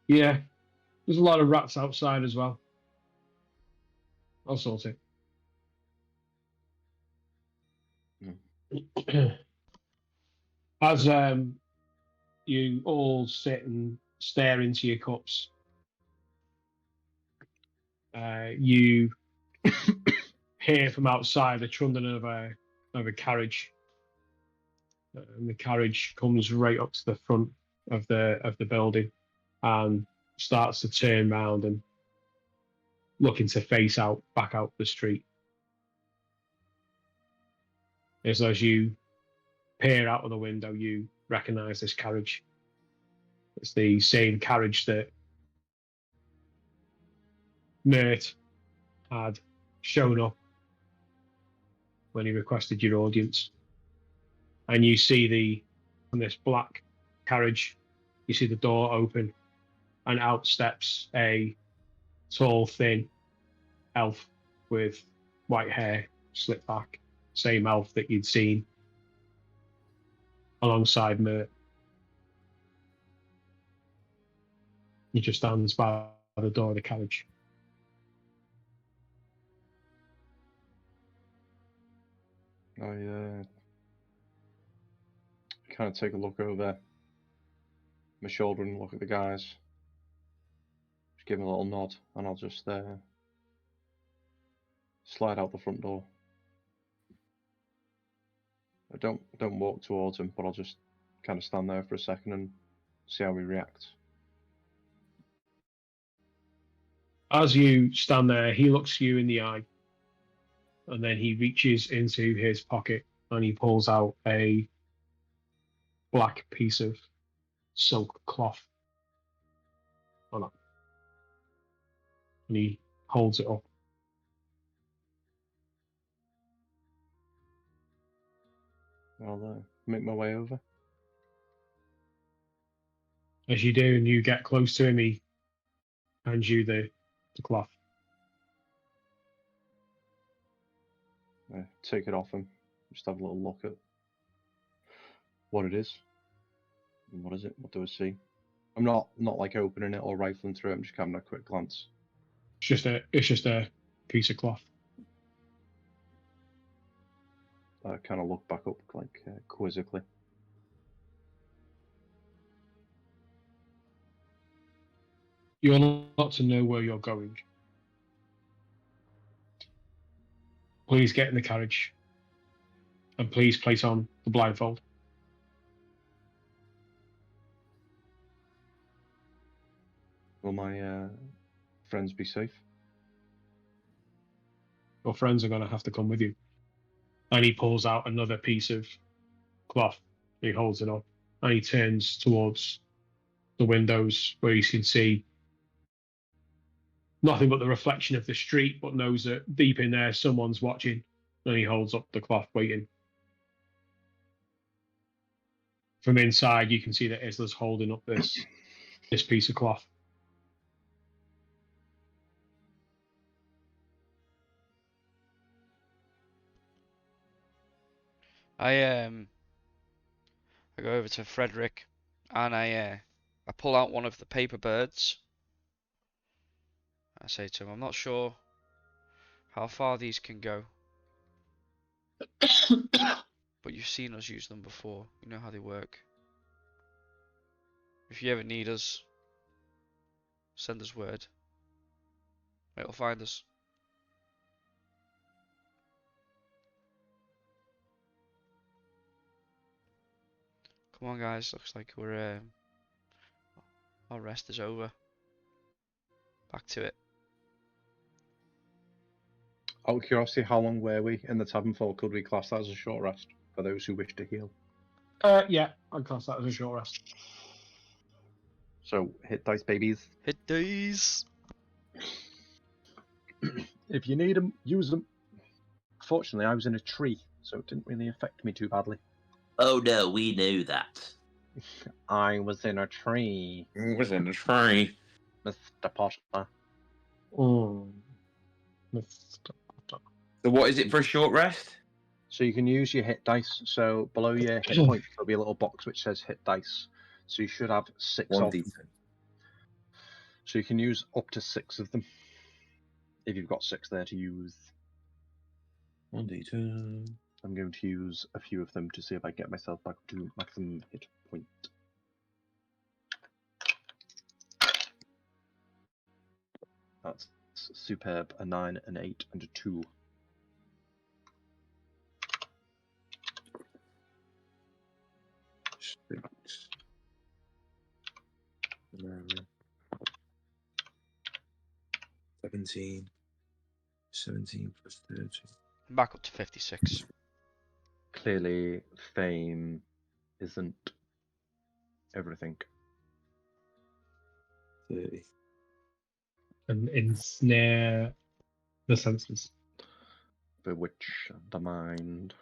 Yeah. There's a lot of rats outside as well. I'll sort it. As you all sit and stare into your cups, you hear from outside the trundling of a carriage, and the carriage comes right up to the front of the building and starts to turn round and looking to face back out the street. As you peer out of the window, you recognise this carriage. It's the same carriage that Mert had shown up when he requested your audience. And you see from this black carriage, you see the door open, and out steps a tall, thin elf with white hair slicked back, same elf that you'd seen alongside Mert. He just stands by the door of the carriage. I kind of take a look over my shoulder and look at the guys. Just give them a little nod, and I'll just slide out the front door. I don't walk towards him, but I'll just kind of stand there for a second and see how we react. As you stand there, he looks you in the eye, and then he reaches into his pocket and he pulls out a black piece of silk cloth. Hold on. and he holds it up. I'll make my way over. As you do, and you get close to him, he hands you the cloth. I take it off him. Just have a little look at what it is. And what is it? What do I see? I'm not like opening it or rifling through it. I'm just having a quick glance. It's just a piece of cloth. I kind of look back up like quizzically. You're not to know where you're going. Please get in the carriage, and please place on the blindfold. Will my friends be safe? Your friends are going to have to come with you. And he pulls out another piece of cloth. He holds it up, and he turns towards the windows where you can see nothing but the reflection of the street, but knows that deep in there someone's watching. And he holds up the cloth, waiting. From inside, you can see that Isla's holding up this piece of cloth. I go over to Frederick and I pull out one of the paper birds. I say to him, I'm not sure how far these can go, but you've seen us use them before. You know how they work. If you ever need us, send us word. It'll find us. Come on, guys. Looks like our rest is over. Back to it. Out of curiosity, how long were we in the tavern for? Could we class that as a short rest for those who wish to heal? Yeah, I'd class that as a short rest. So, hit dice, babies. Hit these. If you need them, use them. Fortunately, I was in a tree, so it didn't really affect me too badly. Oh no, we knew that. I was in a tree, It was in a tree. Mr. Potter. So what is it for a short rest? So you can use your hit dice. So below your hit point, there'll be a little box which says hit dice. So you should have 6 of them. 1d10. So you can use up to 6 of them. If you've got 6 there to use. 1d10. I'm going to use a few of them to see if I get myself back to maximum hit point. That's superb. A 9, an 8, and a 2. Six. 11. 17. 17 plus 30. Back up to 56. Clearly, fame isn't everything. 30. And ensnare the senses. Bewitch the mind.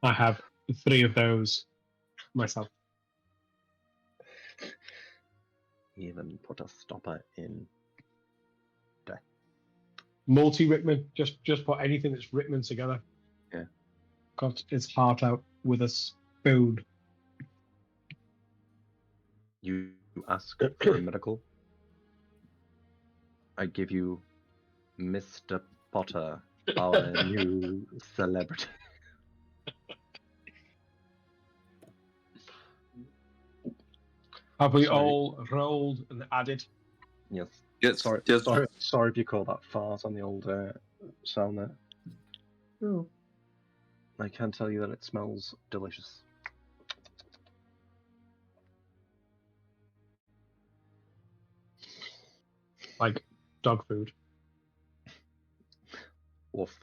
I have 3 of those myself. Even put a stopper in death. Multi-Rickman. Just put anything that's Rickman together. Yeah. Got its heart out with a spoon. You ask for a medical. I give you Mr. Potter, our new celebrity. Have we Sorry. all rolled and added? Yes. Just, Sorry, just sorry if you call that fart on the old sound there. Oh. I can tell you that it smells delicious. Like dog food. Woof.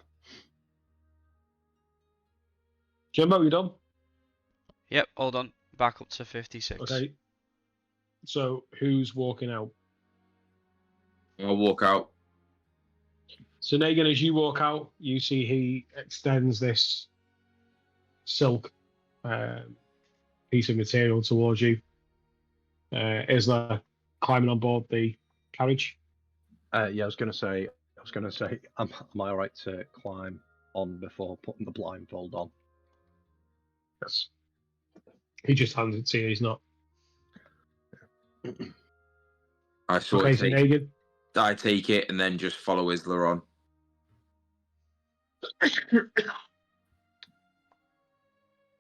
Jimbo, you done? Yep, hold on. Back up to 56. Okay. So who's walking out? I'll walk out. So Negan, as you walk out, you see he extends this silk piece of material towards you. Isla climbing on board the carriage. Yeah, I was gonna say, am I alright to climb on before putting the blindfold on? Yes. He just hands it to you. He's not. I sort Okay, of so take, Negan. I take it and then just follow Isla on.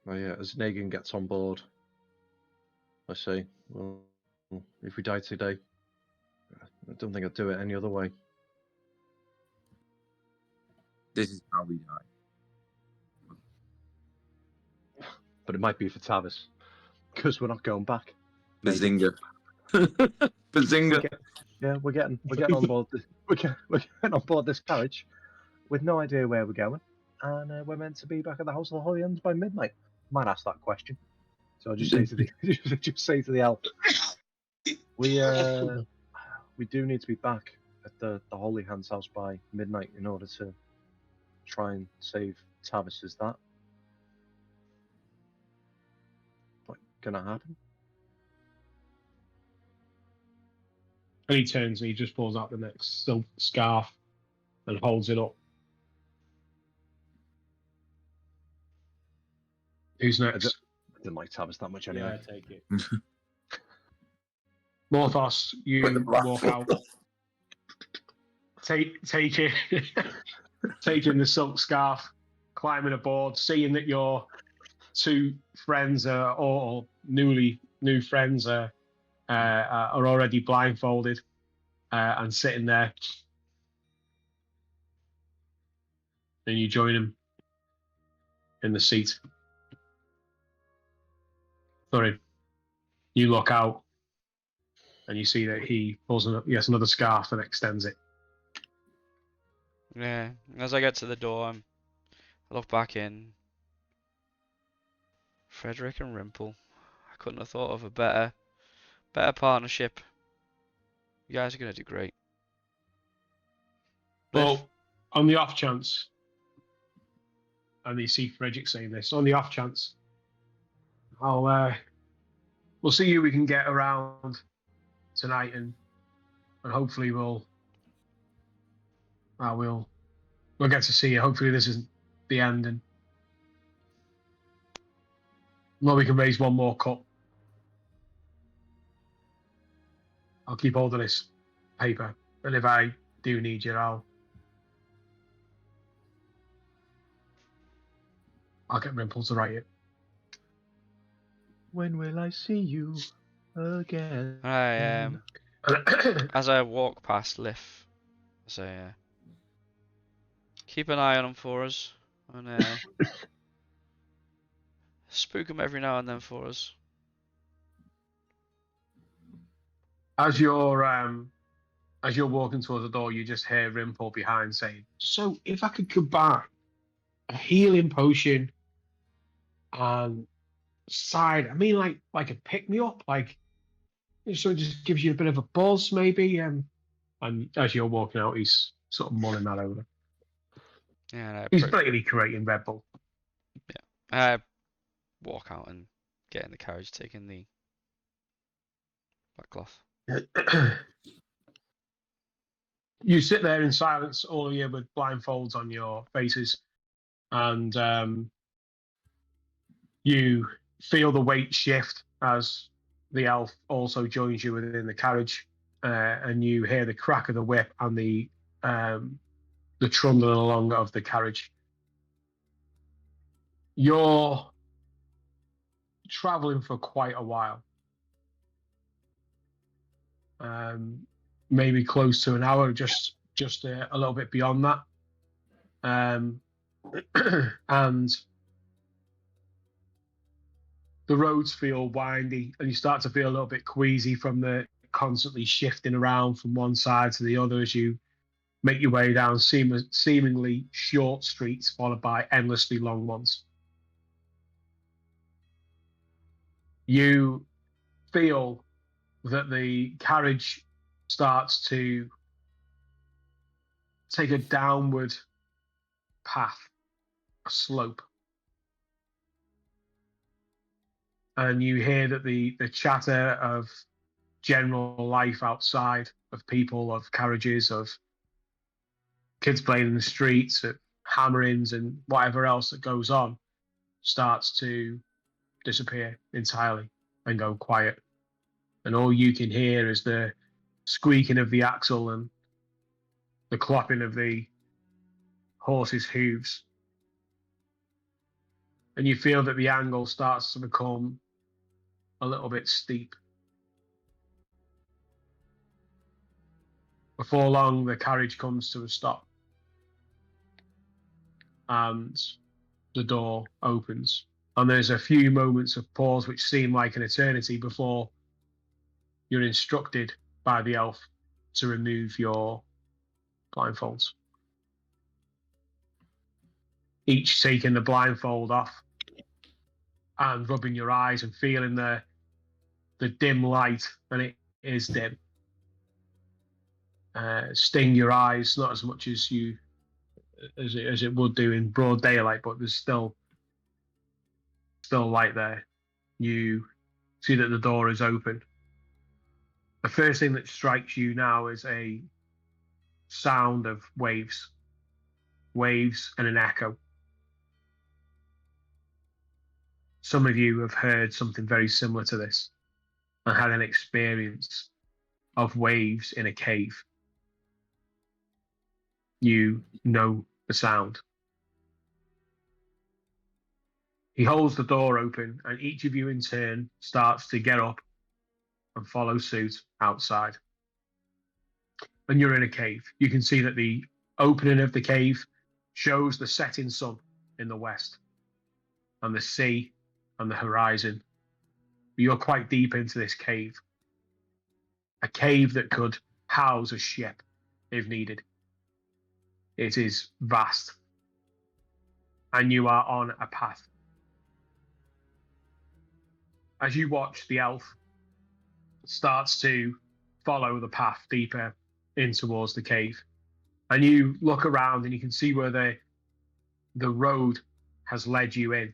Oh yeah, as Negan gets on board, I say, well, if we die today, I don't think I'd do it any other way. This is how we die. But it might be for Tavis, because we're not going back. Maybe. Bazinga. Bazinga. We're getting on board. We're getting on board this carriage with no idea where we're going, and we're meant to be back at the House of the Holy Ends by midnight. Might ask that question. So I just say to the elf, we do need to be back at the Holy Hands house by midnight in order to try and save Tavis. Is that gonna happen? And he turns and he just pulls out the next silk scarf and holds it up. Who's next? I didn't like Tavis that much Yeah, anyway. I take it. Morthos, you With the walk out. Take it, taking the silk scarf, climbing aboard, seeing that your two friends or new friends are already blindfolded and sitting there. Then you join him in the seat. Sorry, you look out and you see that he pulls another scarf and extends it. Yeah. As I get to the door, I look back in. Frederick and Rimple. I couldn't have thought of a better partnership. You guys are gonna do great. Well, on the off chance, and you see Frederick saying this, on the off chance, we'll see who we can get around tonight, and hopefully we'll get to see you. Hopefully this isn't the end, and well, we can raise one more cup. I'll keep hold of this paper, and if I do need you, I'll get Rimple to write it. When will I see you again? As I walk past Liff, I say, keep an eye on him for us, and spook him every now and then for us. As you're walking towards the door, you just hear Rimple behind saying, "So if I could combine a healing potion and side, I mean, like a pick me up, like so it just gives you a bit of a buzz, maybe." And as you're walking out, he's sort of mulling that over. Yeah, and He's blatantly creating Red Bull. I walk out and get in the carriage, taking the black cloth. You sit there in silence, all of you with blindfolds on your faces, and you feel the weight shift as the elf also joins you within the carriage, and you hear the crack of the whip and the trundling along of the carriage. You're traveling for quite a while, maybe close to an hour, just a little bit beyond that, and the roads feel windy, and you start to feel a little bit queasy from the constantly shifting around from one side to the other as you make your way down seemingly short streets followed by endlessly long ones. You feel that the carriage starts to take a downward path, a slope. And you hear that the chatter of general life outside, of people, of carriages, of kids playing in the streets, of hammerings and whatever else that goes on, starts to disappear entirely and go quiet. And all you can hear is the squeaking of the axle and the clopping of the horse's hooves. And you feel that the angle starts to become a little bit steep. Before long, the carriage comes to a stop and the door opens. And there's a few moments of pause which seem like an eternity before you're instructed by the elf to remove your blindfolds. Each taking the blindfold off and rubbing your eyes and feeling the dim light, and it is dim. Sting your eyes, not as much as it would do in broad daylight, but there's still light there. You see that the door is open. The first thing that strikes you now is a sound of waves and an echo. Some of you have heard something very similar to this and had an experience of waves in a cave. You know the sound. He holds the door open, and each of you in turn starts to get up and follow suit outside. And you're in a cave. You can see that the opening of the cave shows the setting sun in the west and the sea and the horizon. You're quite deep into this cave. A cave that could house a ship if needed. It is vast. And you are on a path. As you watch, the elf starts to follow the path deeper in towards the cave. And you look around and you can see where the road has led you in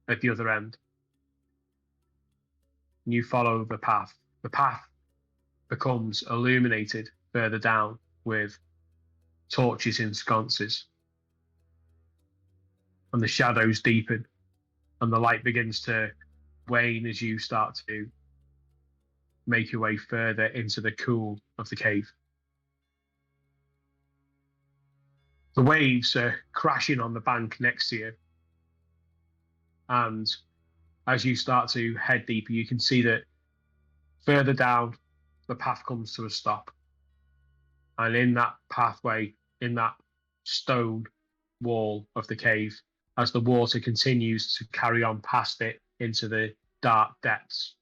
at the other end. And you follow the path. The path becomes illuminated further down with torches in sconces. And the shadows deepen and the light begins to wane as you start to make your way further into the cool of the cave. The waves are crashing on the bank next to you. And as you start to head deeper, you can see that further down, the path comes to a stop. And in that pathway, in that stone wall of the cave, as the water continues to carry on past it into the dark depths,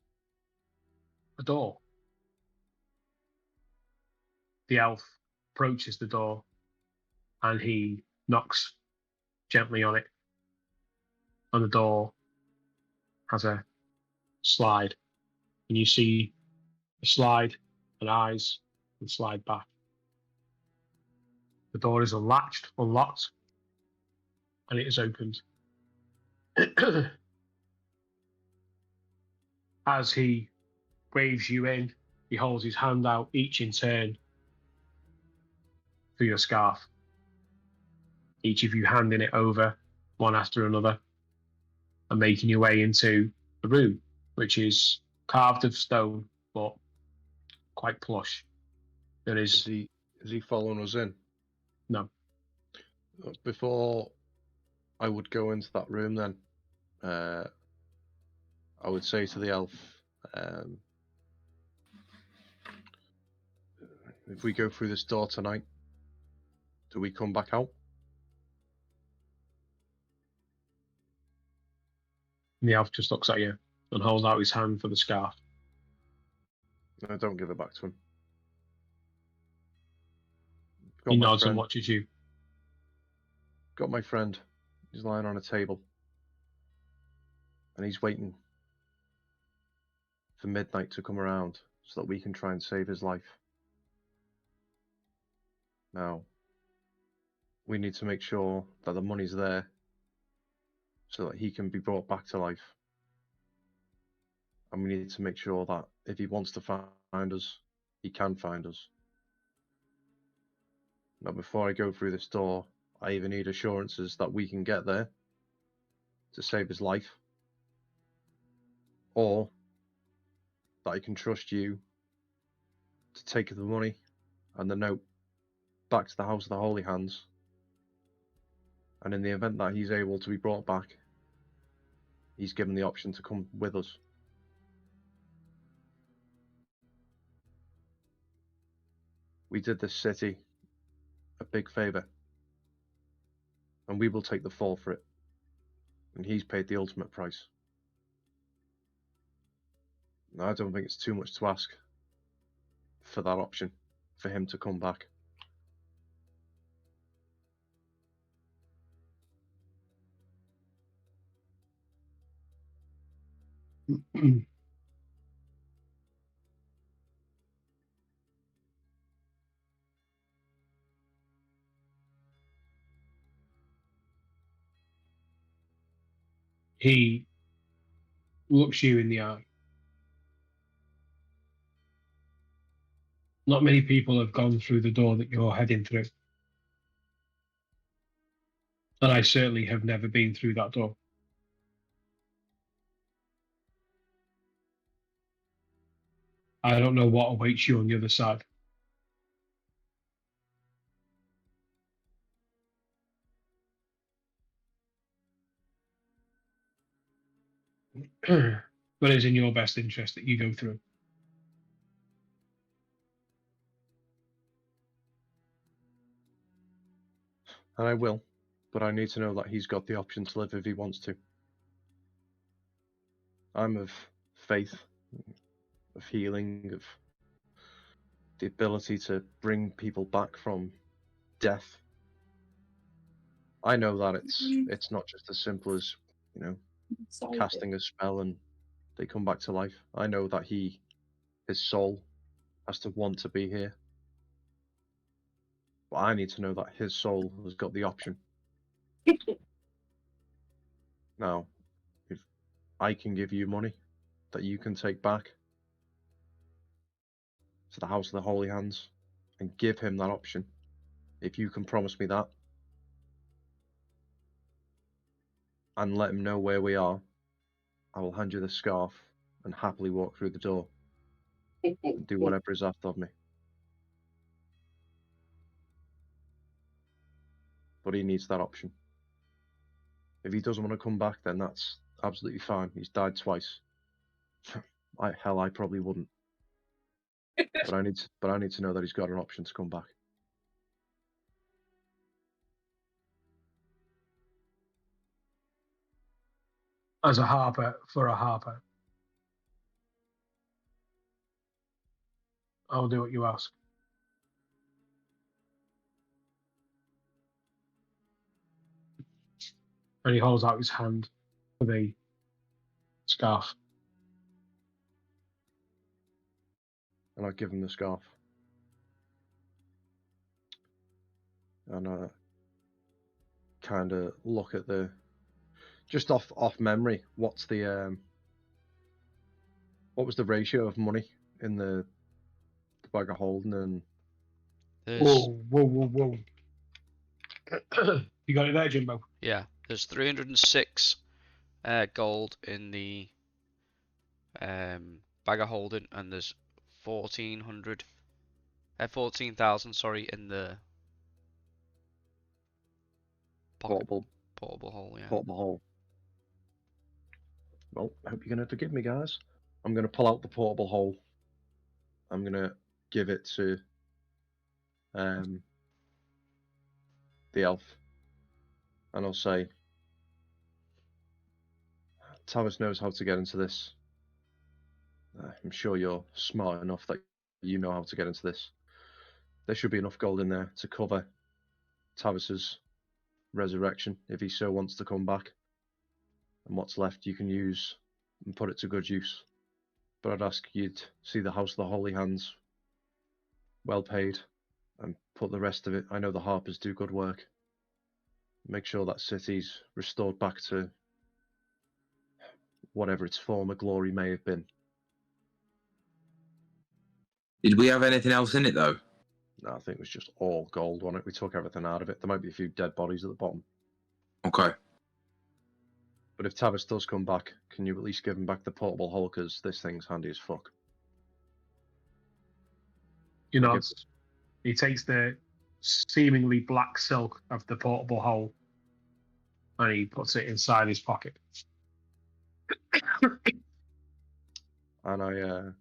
a door. The elf approaches the door and he knocks gently on it. And the door has a slide. And you see a slide and eyes and slide back. The door is unlocked, and it is opened. As he waves you in, he holds his hand out, each in turn, for your scarf. Each of you handing it over, one after another, and making your way into the room, which is carved of stone, but quite plush. There Is he following us in? No. Before I would go into that room, then I would say to the elf, if we go through this door tonight, do we come back out? And the elf just looks at you and holds out his hand for the scarf. No, don't give it back to him. He nods and watches you. Got my friend. He's lying on a table. And he's waiting for midnight to come around so that we can try and save his life. Now, we need to make sure that the money's there so that he can be brought back to life. And we need to make sure that if he wants to find us, he can find us. Now, before I go through this door, I either need assurances that we can get there to save his life, or that I can trust you to take the money and the note back to the House of the Holy Hands. And in the event that he's able to be brought back, he's given the option to come with us. We did this city a big favour, and we will take the fall for it. And he's paid the ultimate price. Now, I don't think it's too much to ask for that option, for him to come back. He looks you in the eye. Not many people have gone through the door that you're heading through. And I certainly have never been through that door. I don't know what awaits you on the other side. But it's in your best interest that you go through. And I will, but I need to know that he's got the option to live if he wants to. I'm of faith, of healing, of the ability to bring people back from death. I know that it's not just as simple as, you know, casting a spell and they come back to life. I know that his soul has to want to be here. But I need to know that his soul has got the option. Now, if I can give you money that you can take back to the House of the Holy Hands and give him that option, if you can promise me that and let him know where we are, I will hand you the scarf and happily walk through the door and do whatever is asked of me. But he needs that option. If he doesn't want to come back, then that's absolutely fine. He's died twice. I probably wouldn't. But I need to know that he's got an option to come back. As a harper, for a harper, I'll do what you ask. And he holds out his hand for the scarf. And I give him the scarf. And kind of look at the, just off memory, what was the ratio of money in the bag of holding? And There's Whoa. You got it there, Jimbo? yeah, there's 306 gold in the bag of holding, and there's 14,000, sorry, in the pocket, portable hole. Yeah. portable hole. Well, I hope you're going to forgive me, guys. I'm going to pull out the portable hole. I'm going to give it to the elf. And I'll say, Thomas knows how to get into this. I'm sure you're smart enough that you know how to get into this. There should be enough gold in there to cover Tavis's resurrection if he so wants to come back. And what's left you can use and put it to good use. but I'd ask you'd see the House of the Holy Hands well paid and put the rest of it. I know the Harpers do good work. Make sure that city's restored back to whatever its former glory may have been. Did we have anything else in it though? No, I think it was just all gold on it. We took everything out of it. There might be a few dead bodies at the bottom. Okay. But if Tavis does come back, can you at least give him back the portable hull? Because this thing's handy as fuck. You know, Okay. he takes the seemingly black silk of the portable hull and he puts it inside his pocket. And I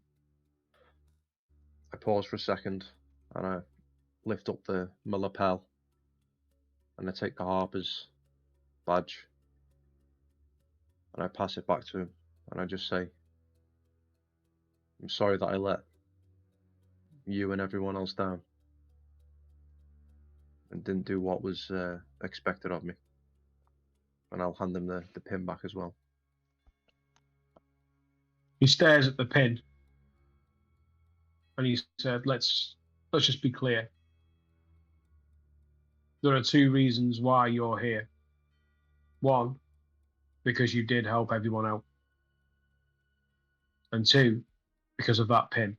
pause for a second and I lift up my lapel and I take the Harper's badge and I pass it back to him and I just say, I'm sorry that I let you and everyone else down and didn't do what was expected of me. And I'll hand him the pin back as well. He stares at the pin and he said, let's just be clear. There are two reasons why you're here. One, because you did help everyone out. And two, because of that pin.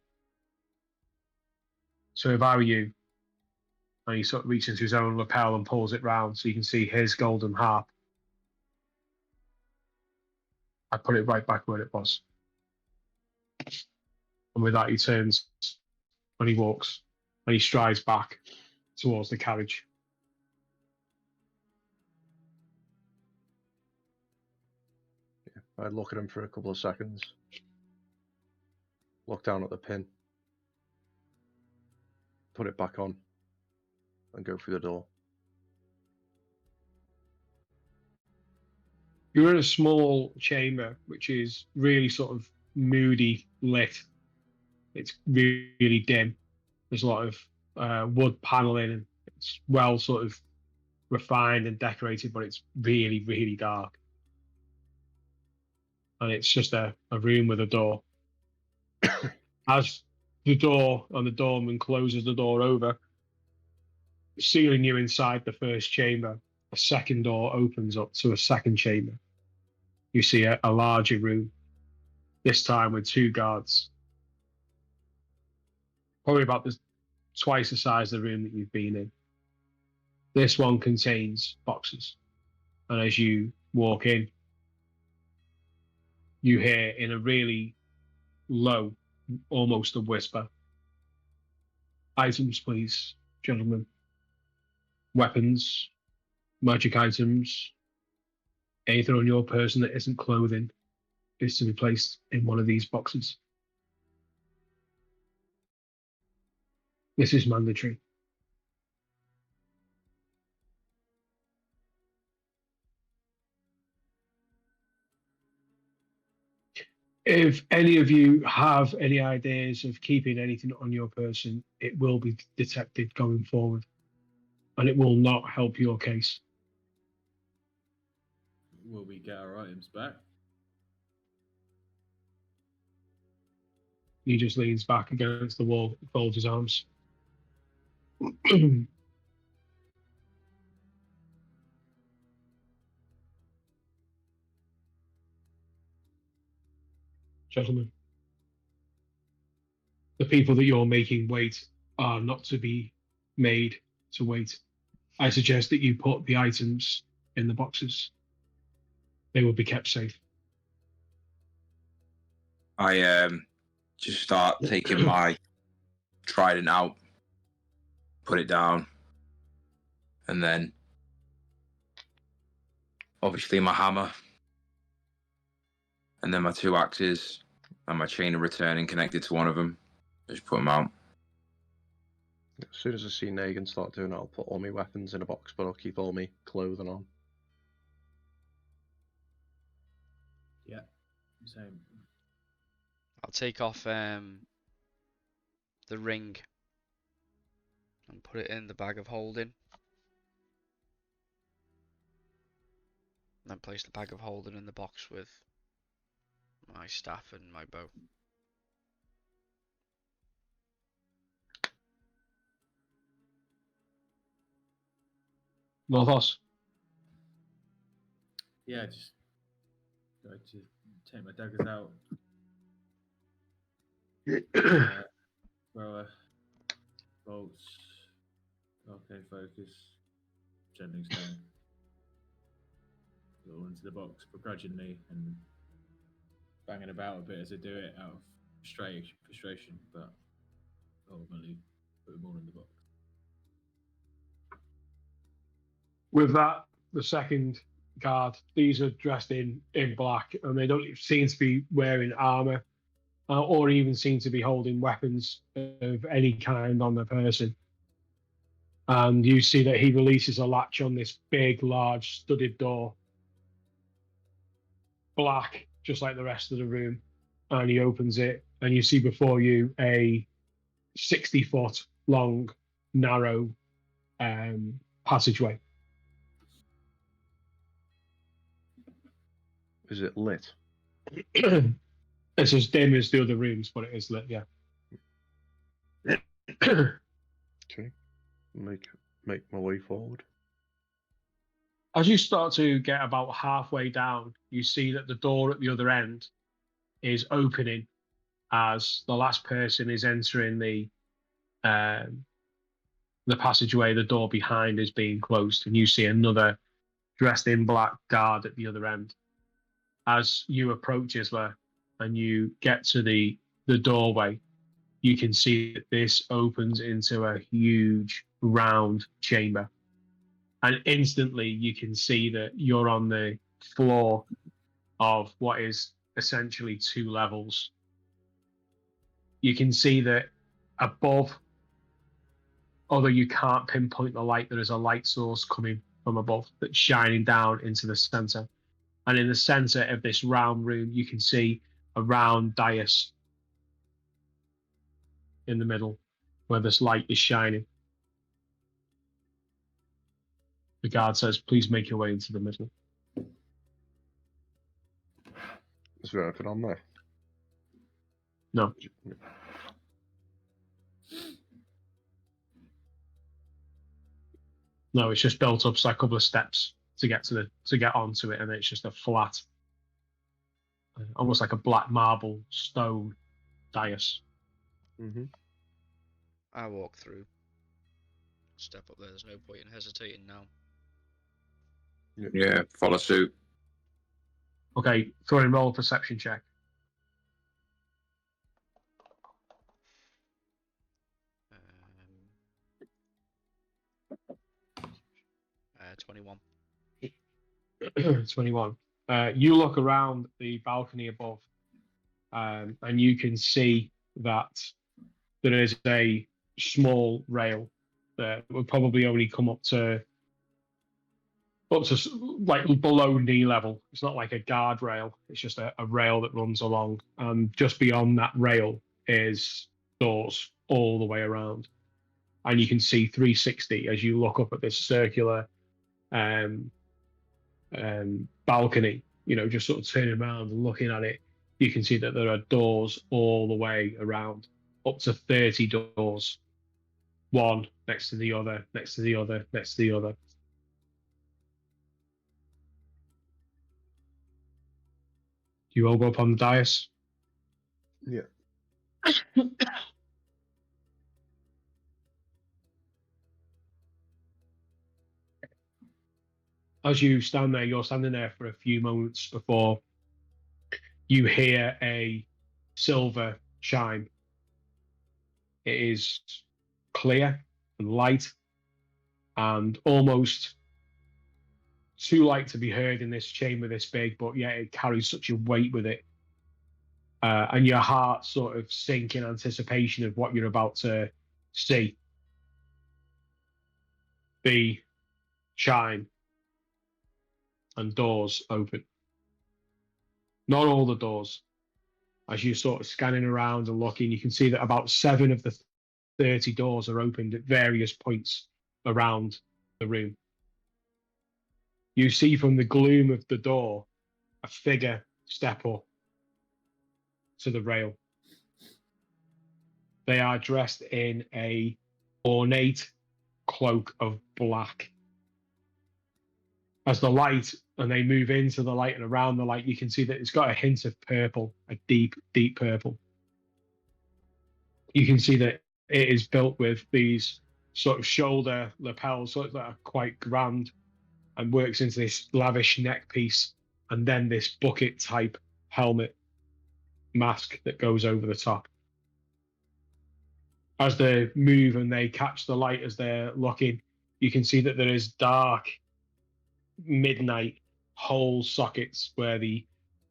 So if I were you, and he sort of reaches into his own lapel and pulls it round so you can see his golden harp, I'd put it right back where it was. And with that, he turns and he walks and he strides back towards the carriage. I look at him for a couple of seconds, look down at the pin, put it back on, and go through the door. You're in a small chamber, which is really sort of moody lit. It's really dim. There's a lot of wood paneling, and it's well sort of refined and decorated, but it's really, really dark. And it's just a room with a door. As the door and the doorman closes the door over, sealing you inside the first chamber, a second door opens up to a second chamber. You see a larger room, this time with two guards. Probably about twice the size of the room that you've been in. This one contains boxes. And as you walk in, you hear in a really low, almost a whisper, items, please, gentlemen. Weapons, magic items, anything on your person that isn't clothing is to be placed in one of these boxes. This is mandatory. If any of you have any ideas of keeping anything on your person, it will be detected going forward, and it will not help your case. Will we get our items back? He just leans back against the wall, folds his arms. Gentlemen, the people that you're making wait are not to be made to wait. I suggest that you put the items in the boxes. They will be kept safe. I just start taking my trident out, put it down, and then obviously my hammer, and then my two axes and my chain of returning connected to one of them. Just put them out. As soon as I see Negan start doing it, I'll put all my weapons in a box, but I'll keep all my clothing on. Yeah, same. I'll take off the ring and put it in the bag of holding. And then place the bag of holding in the box with my staff and my bow. Lothos. Yeah, just go to take my daggers out. Thrower, bolts, arcane focus, gentling stone. Put it all into the box begrudgingly and banging about a bit as I do it out of frustration, but ultimately put them all in the box. With that, the second guard, these are dressed in black, and they don't seem to be wearing armor or even seem to be holding weapons of any kind on the person. And you see that he releases a latch on this big, large, studded door, black, just like the rest of the room. And he opens it, and you see before you a 60-foot long, narrow passageway. Is it lit? It's as dim as the other rooms, but it is lit, yeah. Okay. Make my way forward. As you start to get about halfway down, you see that the door at the other end is opening as the last person is entering the passageway. The door behind is being closed, and you see another dressed in black guard at the other end. As you approach Isla and you get to the doorway, you can see that this opens into a huge round chamber. And instantly you can see that you're on the floor of what is essentially 2 levels. You can see that above, although you can't pinpoint the light, there is a light source coming from above that's shining down into the center. And in the center of this round room, you can see a round dais in the middle where this light is shining. The guard says, please make your way into the middle. Is there anything on there? No. No, it's just built up, so a couple of steps to get onto it, and it's just a flat, almost like a black marble stone dais. Mm-hmm. I walk through. Step up there. There's no point in hesitating now. Yeah, follow suit. Okay, throw and roll a perception check. 21. 21. You look around the balcony above, and you can see that there is a small rail that would probably only come up to like below knee level. It's not like a guardrail. It's just a rail that runs along. And just beyond that rail is doors all the way around. And you can see 360 as you look up at this circular balcony, just sort of turning around and looking at it. You can see that there are doors all the way around, up to 30 doors, one next to the other, next to the other, next to the other. You all go up on the dais? Yeah. As you stand there, you're standing there for a few moments before you hear a silver chime. It is clear and light and almost too light to be heard in this chamber this big, but yet it carries such a weight with it. And your heart sort of sink in anticipation of what you're about to see. The chime and doors open. Not all the doors. As you're sort of scanning around and looking, you can see that about 7 of the 30 doors are opened at various points around the room. You see from the gloom of the door a figure step up to the rail. They are dressed in a ornate cloak of black. As the light, and they move into the light and around the light, you can see that it's got a hint of purple, a deep, deep purple. You can see that it is built with these sort of shoulder lapels that are quite grand, and works into this lavish neck piece, and then this bucket type helmet mask that goes over the top. As they move and they catch the light as they're looking, you can see that there is dark midnight hole sockets where the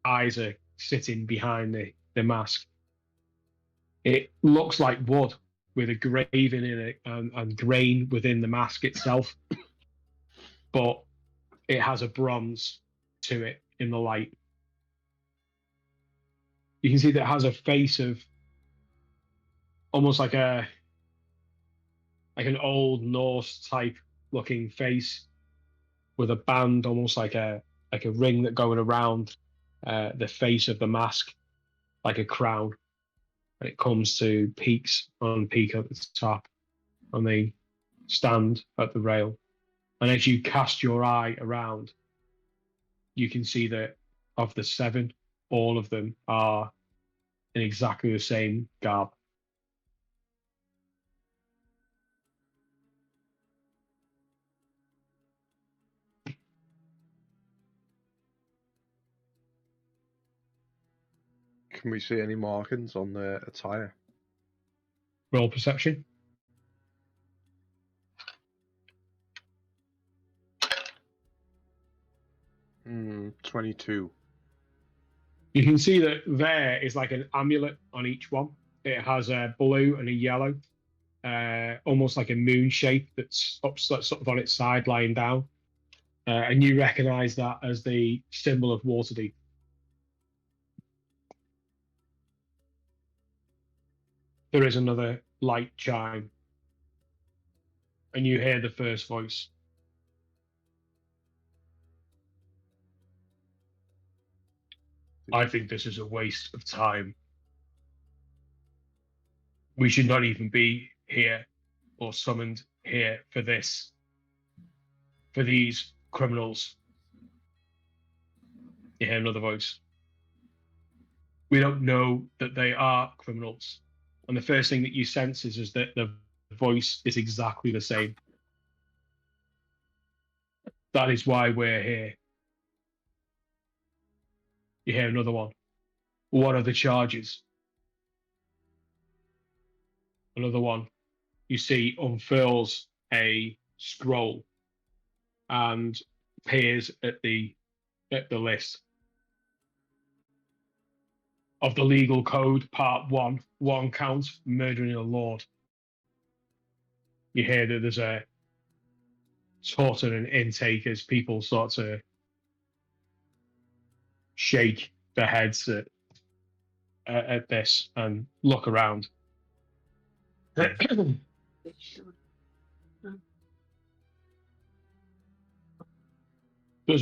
eyes are sitting behind the mask. It looks like wood with a graving in it and grain within the mask itself, but it has a bronze to it in the light. You can see that it has a face of almost like an old Norse type looking face with a band, almost like a ring that going around the face of the mask, like a crown. And it comes to peaks on peak at the top, and they stand at the rail. And as you cast your eye around, you can see that of the 7, all of them are in exactly the same garb. Can we see any markings on the attire? Roll perception. Hmm, 22. You can see that there is like an amulet on each one. It has a blue and a yellow, almost like a moon shape that's sort of on its side, lying down. And you recognize that as the symbol of Waterdeep. There is another light chime, and you hear the first voice. I think this is a waste of time. We should not even be here or summoned here for this, for these criminals. You hear another voice. We don't know that they are criminals. And the first thing that you sense is that the voice is exactly the same. That is why we're here. You hear another one. What are the charges? Another one you see unfurls a scroll and peers at the list. Of the legal code, part 1 count, murdering a lord. You hear that there's a taunting and intake as people start to shake their heads at this and look around. There's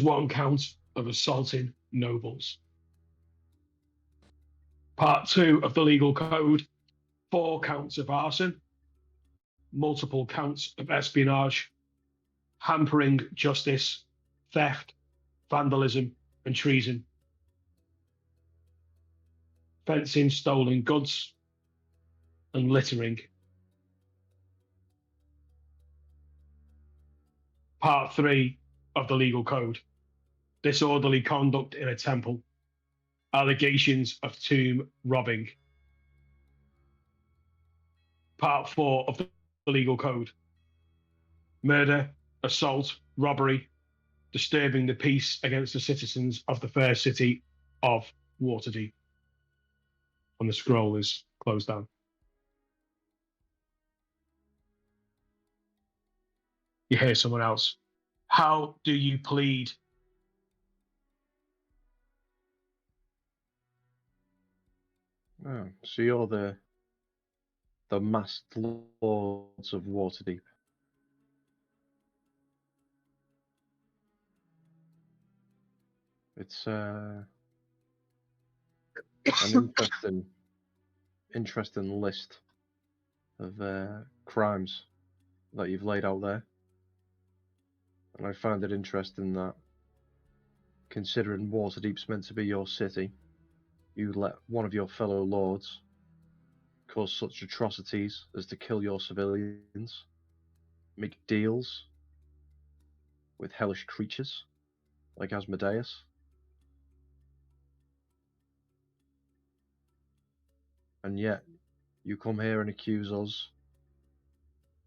1 count of assaulting nobles. Part 2 of the legal code, 4 counts of arson, multiple counts of espionage, hampering justice, theft, vandalism, and treason, fencing stolen goods, and littering. Part 3 of the legal code, disorderly conduct in a temple, allegations of tomb robbing. Part 4 of the legal code, murder, assault, robbery, disturbing the peace against the citizens of the fair city of Waterdeep. And the scroll is closed down. You hear someone else. How do you plead? Oh, so you're the masked lords of Waterdeep. It's an interesting list of crimes that you've laid out there, and I found it interesting that considering Waterdeep's meant to be your city, you let one of your fellow lords cause such atrocities as to kill your civilians, make deals with hellish creatures like Asmodeus, and yet you come here and accuse us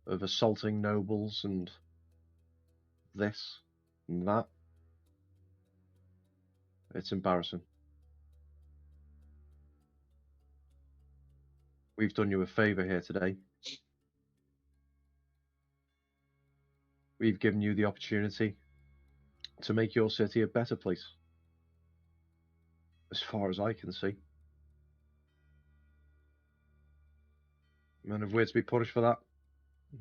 of assaulting nobles and this and that. It's embarrassing. We've done you a favour here today. We've given you the opportunity to make your city a better place, as far as I can see. And if we're to be punished for that,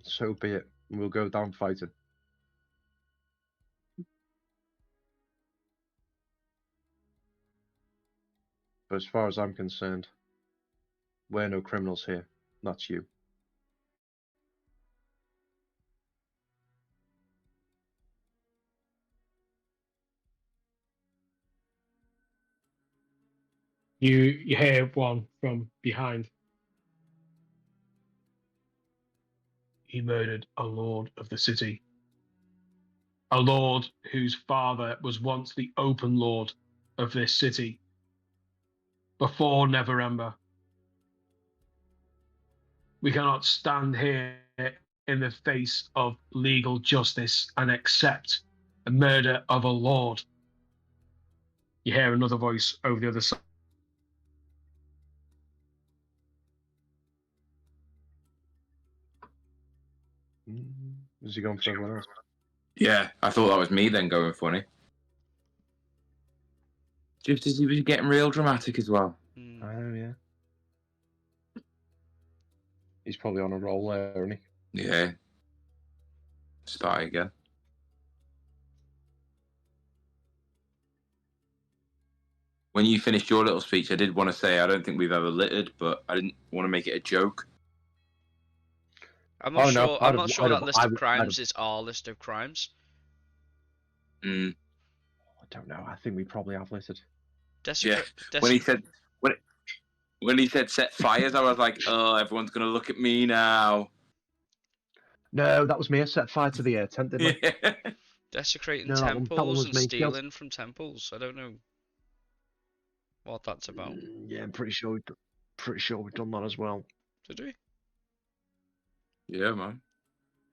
so be it. We'll go down fighting. But as far as I'm concerned, we're no criminals here. That's you. You hear one from behind. He murdered a lord of the city. A lord whose father was once the open lord of this city. Before Neverember. We cannot stand here in the face of legal justice and accept the murder of a lord. You hear another voice over the other side. Is he going for everyone else? Yeah, I thought that was me then going funny. Just as he was getting real dramatic as well. Hmm. I know, yeah. He's probably on a roll there, isn't he? Yeah. Start again. When you finished your little speech, I did want to say I don't think we've ever littered, but I didn't want to make it a joke. I'm not Oh, no, sure. I'm I'd not have- sure I'd that have- list I of would- I'd crimes have- is our list of crimes. Mm, I don't know. I think we probably have littered. yeah. When he said set fires, I was like, oh, everyone's gonna look at me now. No, that was me. I set fire to the tent, didn't I? Yeah. Desecrating No, that one temples was and me. stealing from temples. I don't know what that's about. Yeah, I'm pretty sure we've done that as well. Did we? Yeah, man.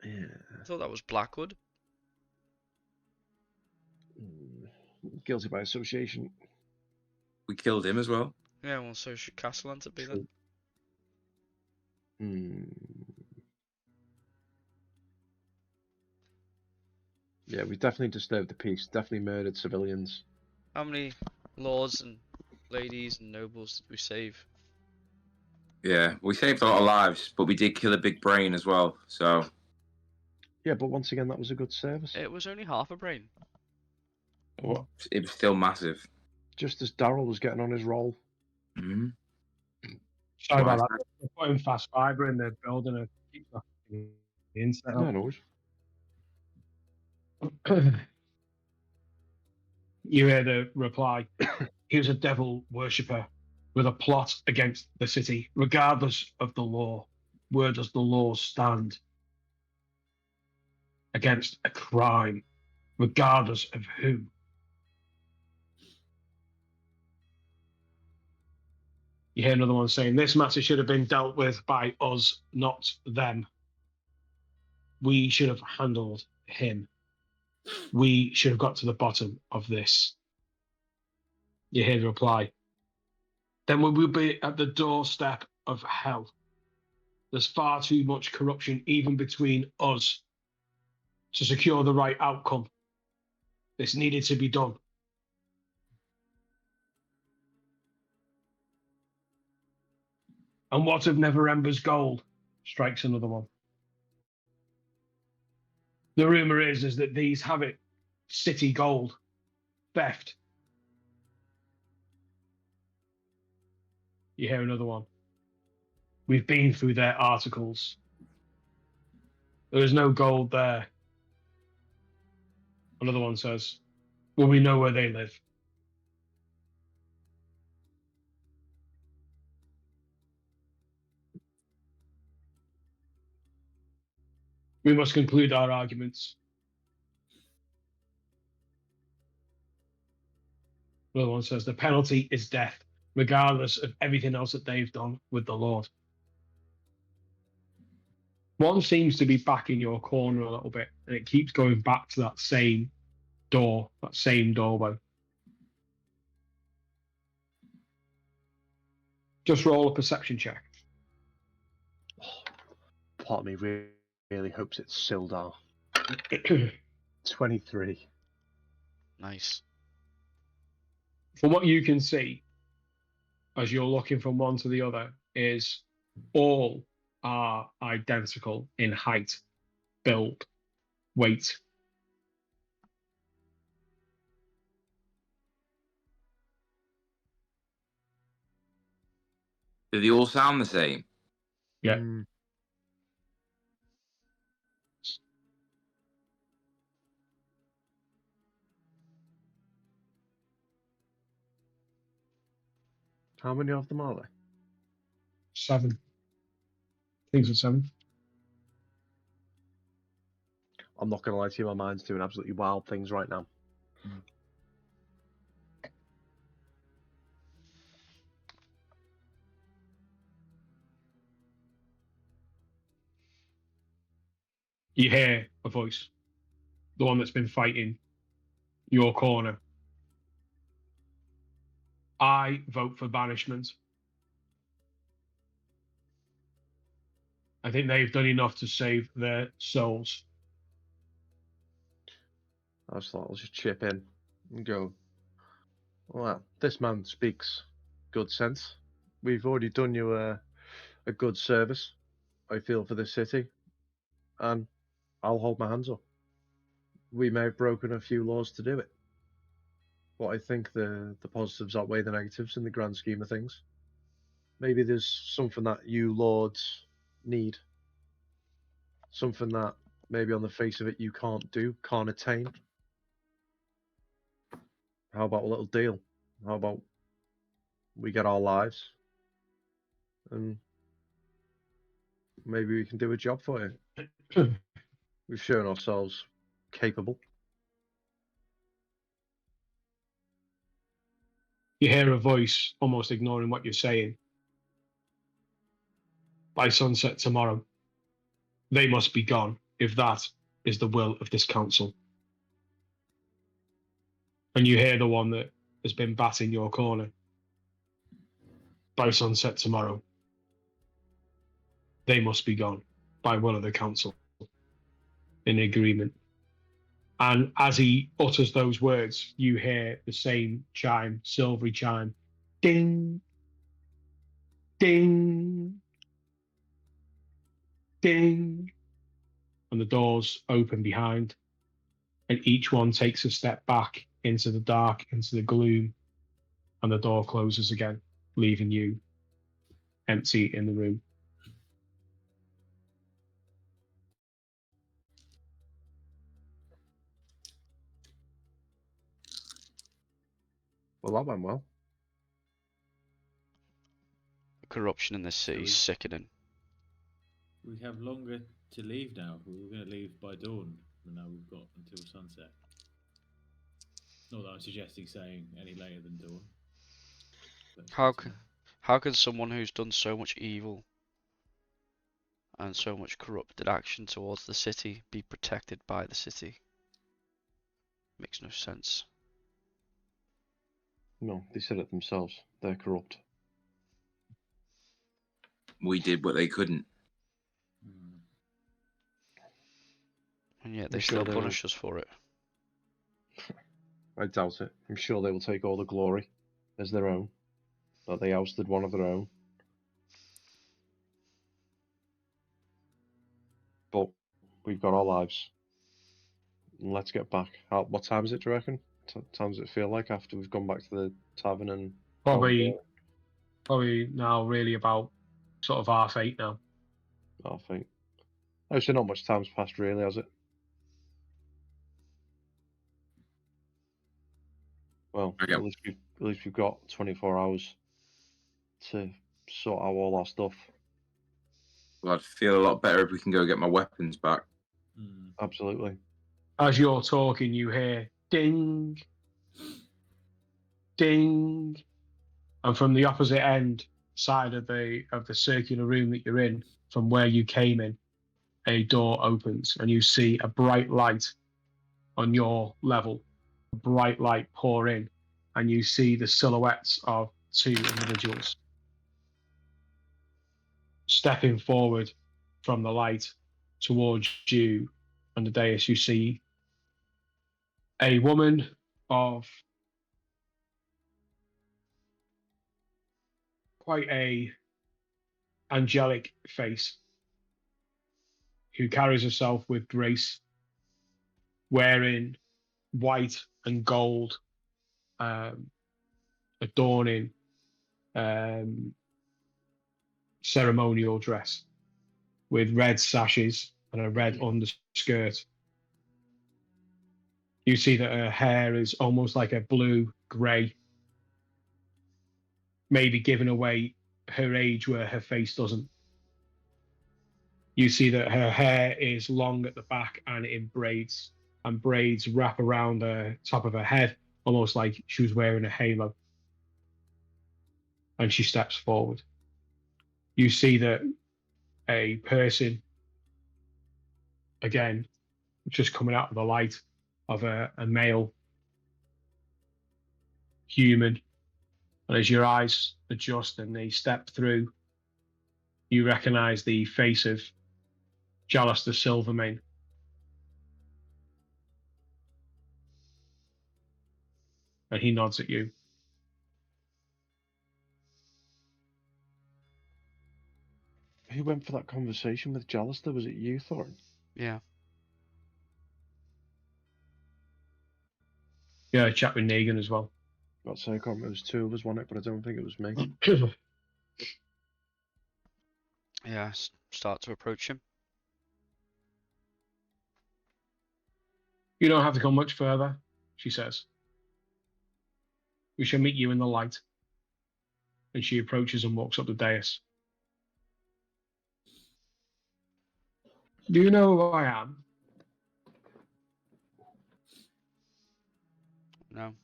Yeah. I thought that was Blackwood. Guilty by association. We killed him as well. Yeah, well, so should Castellan be then. Yeah, we've definitely disturbed the peace. Definitely murdered civilians. How many lords and ladies and nobles did we save? Yeah, we saved a lot of lives, but we did kill a big brain as well. So Yeah, but once again, that was a good service. It was only half a brain. it was still massive. Just as Daryl was getting on his roll. Mm-hmm. Sorry Right. about that. They're putting fast fibre in the building and keep the inside No, up. no. You hear the reply. He was a devil worshipper with a plot against the city, regardless of the law. Where does the law stand? Against a crime, regardless of who. You hear another one saying, this matter should have been dealt with by us, not them. We should have handled him. We should have got to the bottom of this. You hear the reply. Then we will be at the doorstep of hell. There's far too much corruption, even between us, to secure the right outcome. This needed to be done. And what of Neverember's gold? Strikes another one. The rumor is that these have it. City gold. Theft. You hear another one. We've been through their articles. There is no gold there. Another one says, Will we know where they live? We must conclude our arguments. Another one says the penalty is death, regardless of everything else that they've done with the Lord. One seems to be back in your corner a little bit, and it keeps going back to that same door, that same doorway. Just roll a perception check. Part of me really hopes it's Sildar. 23. Nice. From what you can see, as you're looking from one to the other, is all are identical in height, build, weight. Do they all sound the same? Yeah. Mm. How many of them are there? 7. I think it's 7. I'm not going to lie to you, my mind's doing absolutely wild things right now. You hear a voice, the one that's been fighting your corner. I vote for banishment. I think they've done enough to save their souls. I just thought I'll just chip in and go, well, this man speaks good sense. We've already done you a good service, I feel, for this city, and I'll hold my hands up. We may have broken a few laws to do it, but I think the positives outweigh the negatives in the grand scheme of things. Maybe there's something that you lords need, something that maybe on the face of it you can't do, can't attain. How about a little deal? How about we get our lives and maybe we can do a job for you? We've shown ourselves capable. You hear a voice almost ignoring what you're saying. By sunset tomorrow, they must be gone if that is the will of this council. And you hear the one that has been batting your corner. By sunset tomorrow, they must be gone by will of the council in agreement. And as he utters those words, you hear the same chime, silvery chime. Ding, ding, ding. And the doors open behind, and each one takes a step back into the dark, into the gloom, and the door closes again, leaving you empty in the room. Well, that went well. The corruption in this city is sickening. We have longer to leave now. We were going to leave by dawn, and now we've got until sunset. Not that I'm suggesting saying any later than dawn. but it's How good to can know. how can someone who's done so much evil and so much corrupted action towards the city be protected by the city? Makes no sense. No, they said it themselves. They're corrupt. We did what they couldn't. Mm. And yet I'm they sure still they will. punish us for it. I doubt it. I'm sure they will take all the glory as their own. That they ousted one of their own. But we've got our lives. And let's get back. What time is it, do you reckon? Time does it feel like after we've gone back to the tavern and... Probably now really about sort of 8:30 now. I think. Actually, not much time's passed really, has it? Well, Okay. at least we've got 24 hours to sort out all our stuff. Well, I'd feel a lot better if we can go get my weapons back. Hmm. Absolutely. As you're talking, you hear ding, ding, and from the opposite end side of the circular room that you're in, from where you came in, a door opens and you see a bright light on your level, a bright light pour in, and you see the silhouettes of two individuals stepping forward from the light towards you on the dais. You see a woman of quite a angelic face who carries herself with grace, wearing white and gold, adorning ceremonial dress with red sashes and a red underskirt. You see that her hair is almost like a blue grey, maybe giving away her age where her face doesn't. You see that her hair is long at the back and in braids, and braids wrap around the top of her head, almost like she was wearing a halo. And she steps forward. You see that a person, again, just coming out of the light of a male human. And as your eyes adjust and they step through, you recognize the face of Jalas the Silvermane. And he nods at you. Who went for that conversation with Jalister? Was it you, Thorin? Yeah. Yeah, chat with Negan as well. Got to say, I can't remember. It was two of us, wasn't it? But I don't think it was me. Yeah. Start to approach him. You don't have to go much further, she says. We shall meet you in the light. And she approaches and walks up the dais. Do you know who I am? No.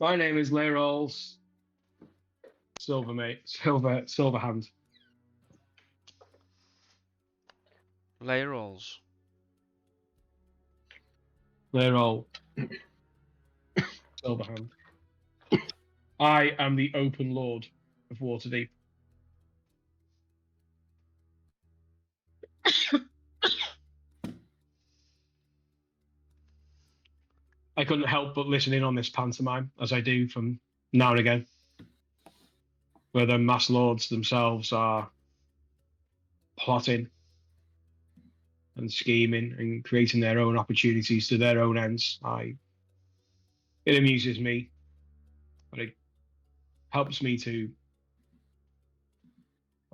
My name is Leyrolls Silverhand. Lay rolls. Leyroll Silverhand. I am the Open Lord of Waterdeep. I couldn't help but listen in on this pantomime, as I do from now and again, where the mass lords themselves are plotting and scheming and creating their own opportunities to their own ends. It amuses me, but it helps me to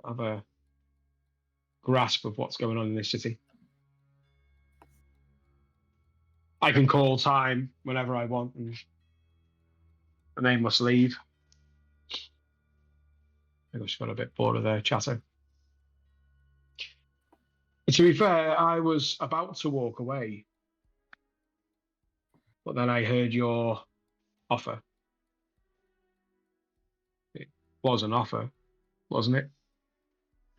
have a grasp of what's going on in this city. I can call time whenever I want, and they must leave. I just got a bit bored of their chatter. But to be fair, I was about to walk away, but then I heard your offer. It was an offer, wasn't it?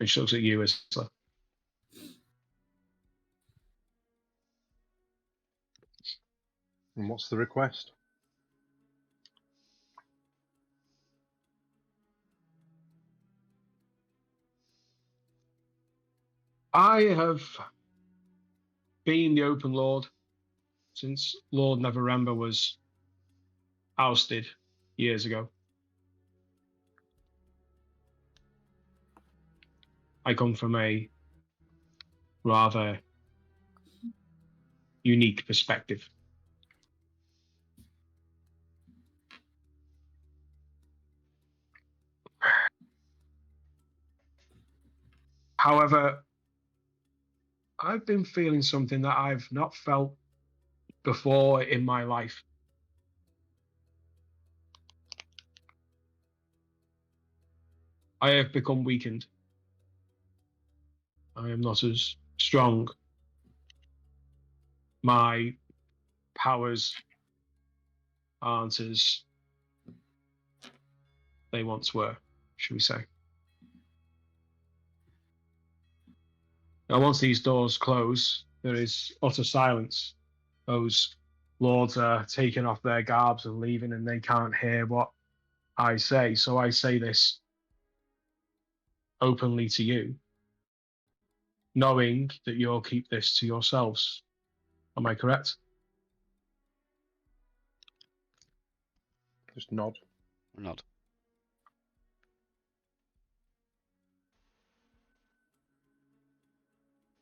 And she looks at you as And what's the request? I have been the Open Lord since Lord Neverember was ousted years ago. I come from a rather unique perspective. However, I've been feeling something that I've not felt before in my life. I have become weakened. I am not as strong. My powers aren't as they once were, should we say. Now, once these doors close, there is utter silence. Those lords are taking off their garbs and leaving, and they can't hear what I say. So I say this openly to you, knowing that you'll keep this to yourselves. Am I correct? Just nod. Nod.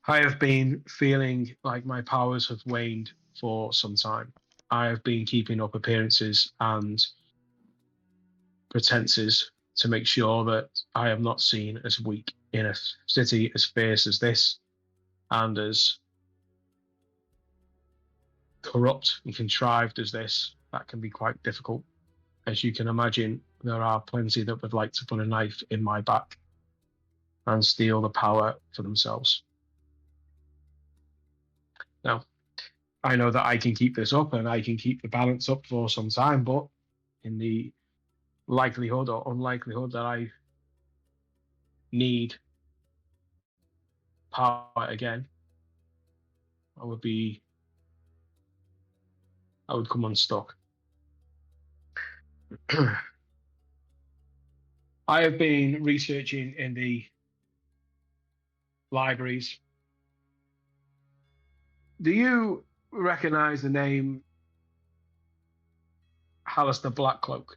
I have been feeling like my powers have waned for some time. I have been keeping up appearances and pretenses to make sure that I am not seen as weak in a city as fierce as this and as corrupt and contrived as this. That can be quite difficult. As you can imagine, there are plenty that would like to put a knife in my back and steal the power for themselves. Now, I know that I can keep this up and I can keep the balance up for some time, but in the likelihood or unlikelihood that I need power again, I would come unstuck. I have been researching in the libraries. Do you recognize the name Hallister Blackcloak?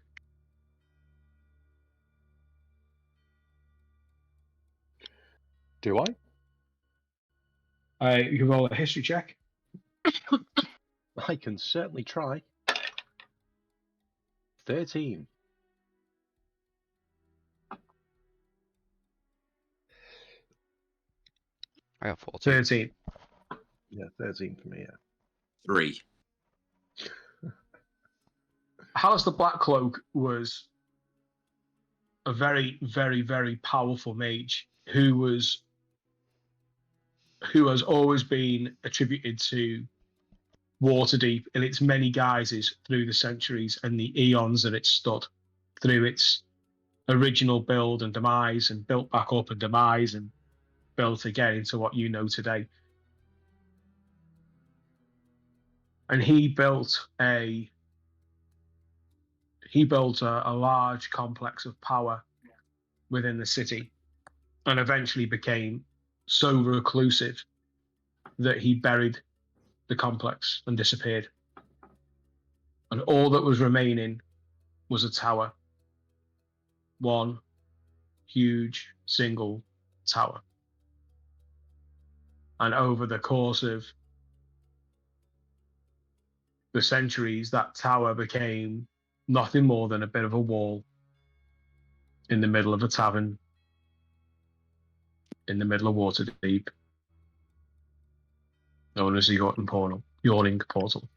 Do I? You can roll a history check. I can certainly try. 13. I got 14. 13. Yeah, 13 for me, yeah. 3. Hallister Blackcloak was a very, very, very powerful mage who has always been attributed to Waterdeep in its many guises through the centuries and the eons that it stood, through its original build and demise, and built back up and demise and built again into what you know today. And he built a large complex of power within the city, and eventually became so reclusive that he buried the complex and disappeared. And all that was remaining was a tower. One huge single tower. And over the course of the centuries, that tower became nothing more than a bit of a wall in the middle of a tavern in the middle of Waterdeep, known as the Yawning Portal.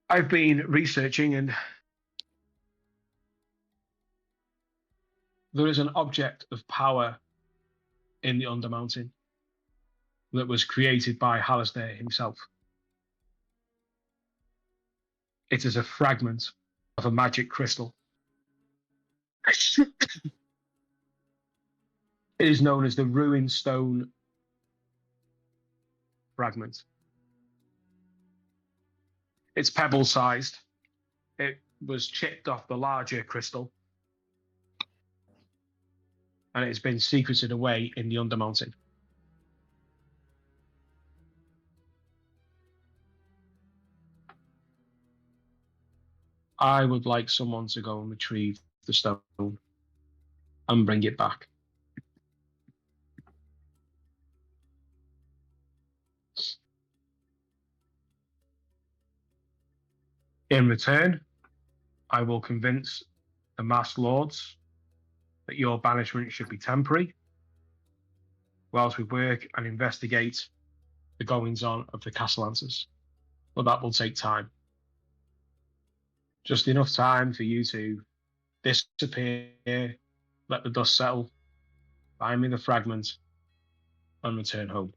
I've been researching, and there is an object of power in the Undermountain that was created by Hallister himself. It is a fragment of a magic crystal. It is known as the Ruined Stone fragment. It's pebble-sized. It was chipped off the larger crystal, and it's been secreted away in the Undermountain. I would like someone to go and retrieve the stone and bring it back. In return, I will convince the masked lords that your banishment should be temporary, whilst we work and investigate the goings on of the Castellances. But that will take time. Just enough time for you to disappear, let the dust settle, find me the fragment, and return home.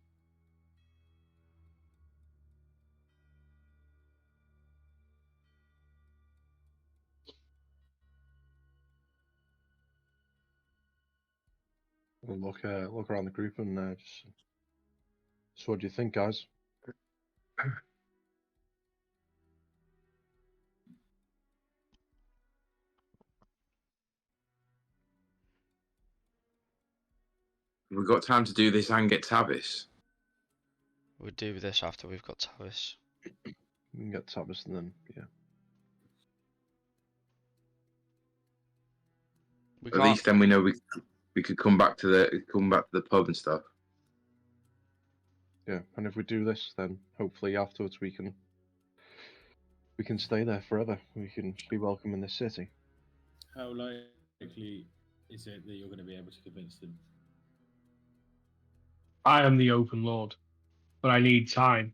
We'll look around the group and just. So, what do you think, guys? We've got time to do this and get Tavis. We'll do this after we've got Tavis. We can get Tavis and then yeah. We At can't. least then we know we could come back to the pub and stuff. Yeah, and if we do this, then hopefully afterwards we can stay there forever. We can be welcome in this city. How likely is it that you're going to be able to convince them? I am the open lord, but I need time.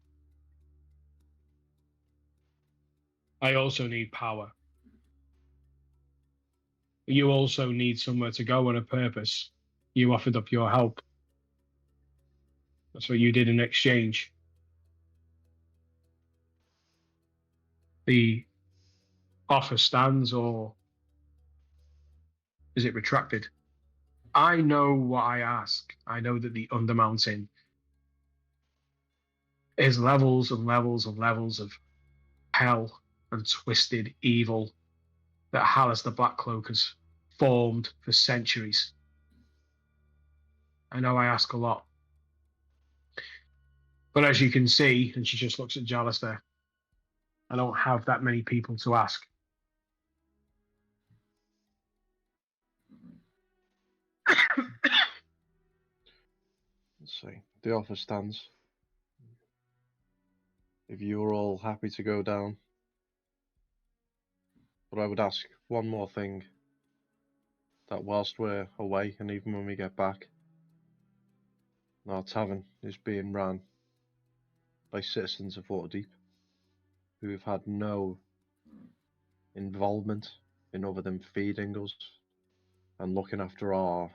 I also need power. You also need somewhere to go and a purpose. You offered up your help. That's what you did in exchange. The offer stands, or is it retracted? I know what I ask. I know that the Undermountain is levels and levels and levels of hell and twisted evil that Hallis the Black Cloak has formed for centuries. I know I ask a lot. But as you can see, and she just looks at Jalis there, I don't have that many people to ask. Let's see. The offer stands. If you're all happy to go down, but I would ask one more thing. That whilst we're away, and even when we get back, our tavern is being run by citizens of Waterdeep who have had no involvement in other than feeding us and looking after our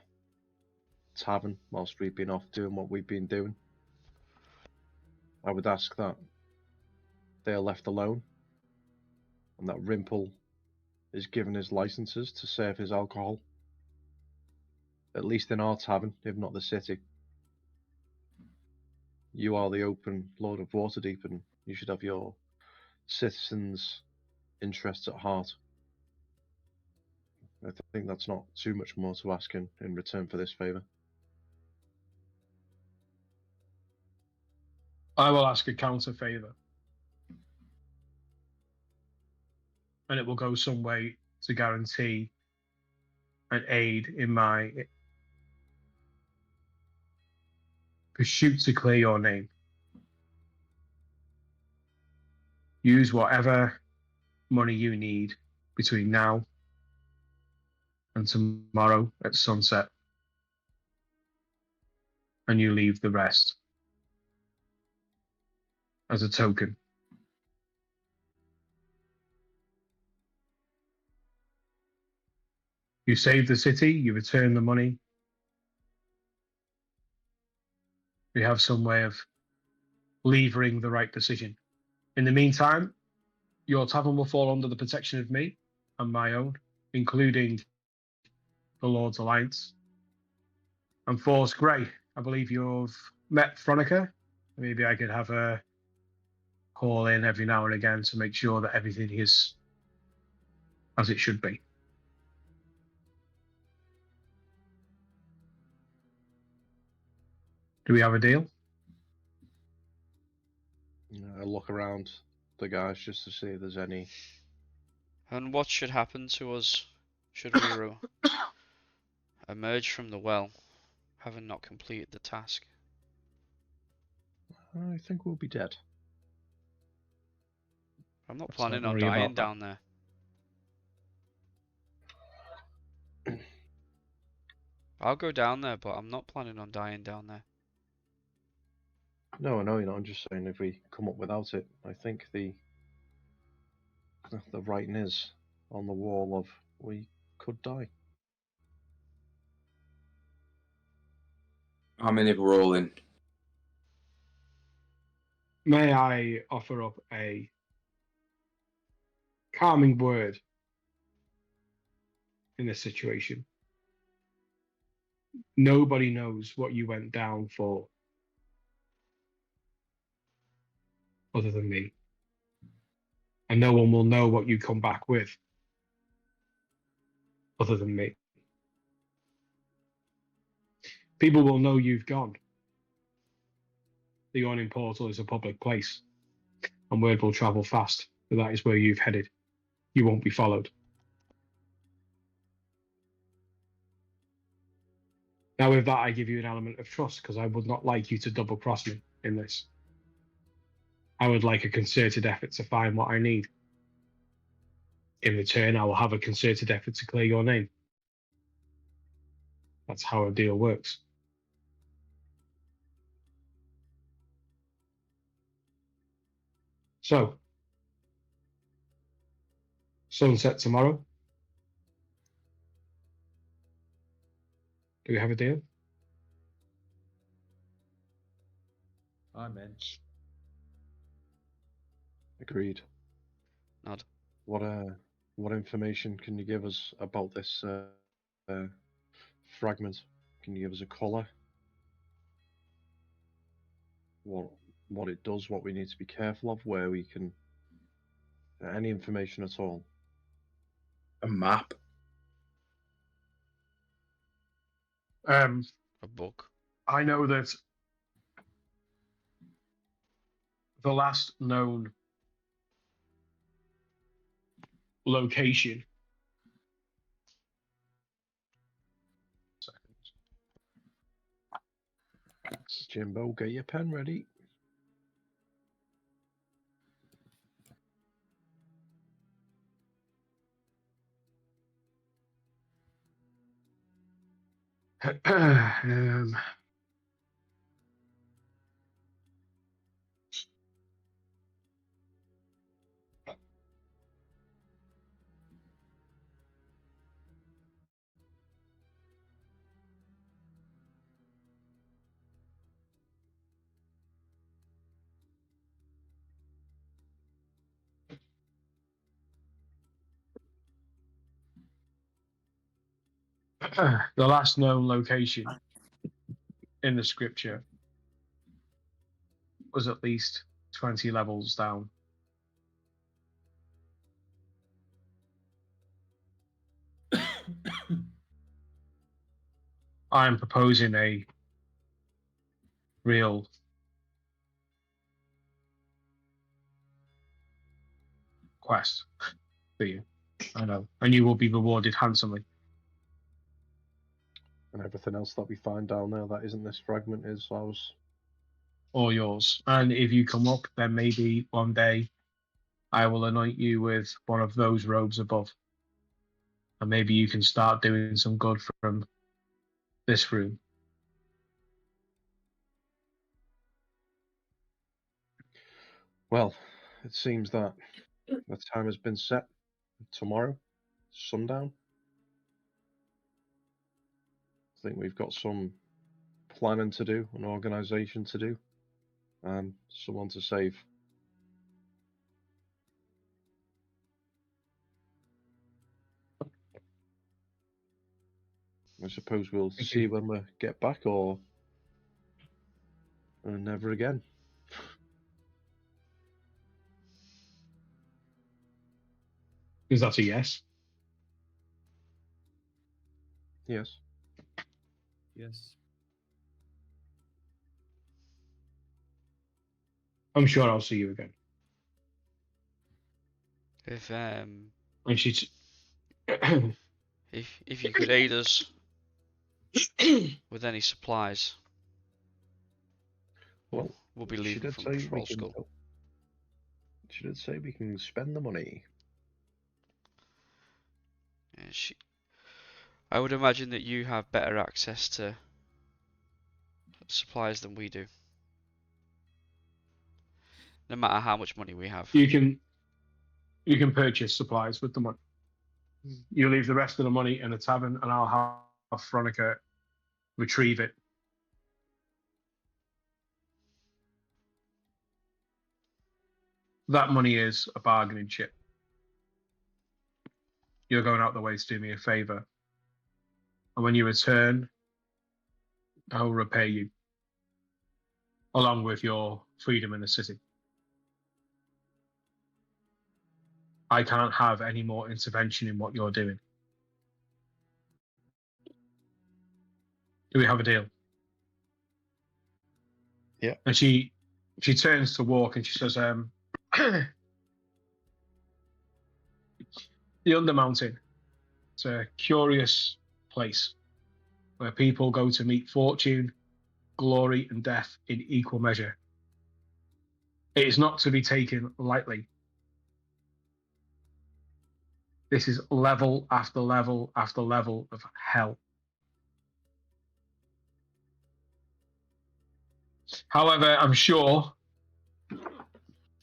tavern whilst we've been off doing what we've been doing. I would ask that they are left alone and that Rimple is given his licenses to serve his alcohol, at least in our tavern, if not the city. You are the open Lord of Waterdeep, and you should have your citizens' interests at heart. I think that's not too much more to ask in return for this favour. I will ask a counter favor. And it will go some way to guarantee and aid in my pursuit to clear your name. Use whatever money you need between now and tomorrow at sunset, and you leave the rest as a token. You save the city, you return the money. We have some way of levering the right decision. In the meantime, your tavern will fall under the protection of me and my own, including the Lord's Alliance. And Force Grey, I believe you've met Veronica. Maybe I could have her call in every now and again to make sure that everything is as it should be. Do we have a deal? I look around the guys just to see if there's any. And what should happen to us should we emerge from the well, having not completed the task? I think we'll be dead. I'm not Let's planning not on worry dying about that. down there. I'll go down there, but I'm not planning on dying down there. No, I know you're not. I'm just saying if we come up without it, I think the writing is on the wall of we could die. I'm in if we're all in. May I offer up a calming word in this situation? Nobody knows what you went down for other than me. And no one will know what you come back with other than me. People will know you've gone. The Yawning Portal is a public place, and word will travel fast that is where you've headed. You won't be followed. Now, with that, I give you an element of trust because I would not like you to double cross me in this. I would like a concerted effort to find what I need. In return, I will have a concerted effort to clear your name. That's how a deal works. So, sunset tomorrow. Do we have a deal? I'm in. Agreed. Nod. What information can you give us about this fragment? Can you give us a colour? What it does, what we need to be careful of, where we can any information at all. A map. A book. I know that the last known location. Jimbo, get your pen ready. um, the last known location in the scripture was at least 20 levels down. I am proposing a real quest for you. I know. And you will be rewarded handsomely. And everything else that we find down there that isn't this fragment is ours. All yours. And if you come up, then maybe one day I will anoint you with one of those robes above. And maybe you can start doing some good from this room. Well, it seems that the time has been set. Tomorrow, sundown. I think we've got some planning to do, an organisation to do, and someone to save. I suppose we'll Thank see you. when we get back, or never again. Is that a yes? Yes. Yes. I'm sure I'll see you again. If And she's if you could aid us with any supplies, Well, we'll be she leaving did from say we patrol can. school. She did say we can spend the money. Yeah, I would imagine that you have better access to supplies than we do. no matter how much money we have. You can purchase supplies with the money. You leave the rest of the money in the tavern, and I'll have Veronica retrieve it. That money is a bargaining chip. You're going out the way to do me a favor. And when you return, I will repay you, along with your freedom in the city. I can't have any more intervention in what you're doing. Do we have a deal? Yeah. And she turns to walk and she says, the Undermountain. It's a curious place where people go to meet fortune, glory, and death in equal measure. It is not to be taken lightly. This is level after level after level of hell. However, I'm sure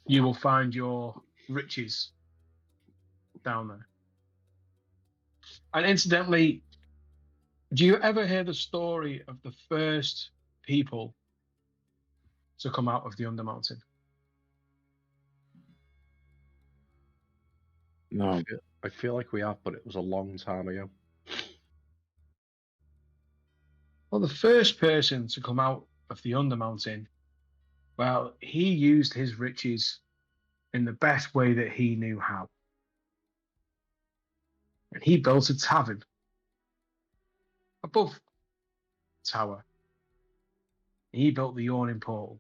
you will find your riches down there. And incidentally, do you ever hear the story of the first people to come out of the Undermountain? No. I feel like we have, but it was a long time ago. Well, the first person to come out of the Undermountain, well, he used his riches in the best way that he knew how. And he built a tavern above the tower. He built the Yawning Portal.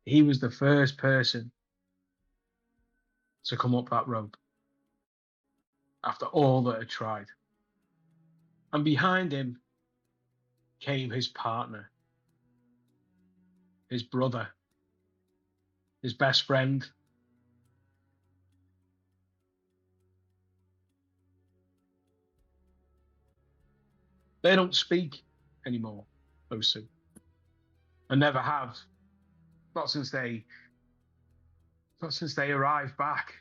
He was the first person to come up that rope after all that had tried. And behind him came his partner, his brother, his best friend. They don't speak anymore, those two. And never have. Not since they arrived back,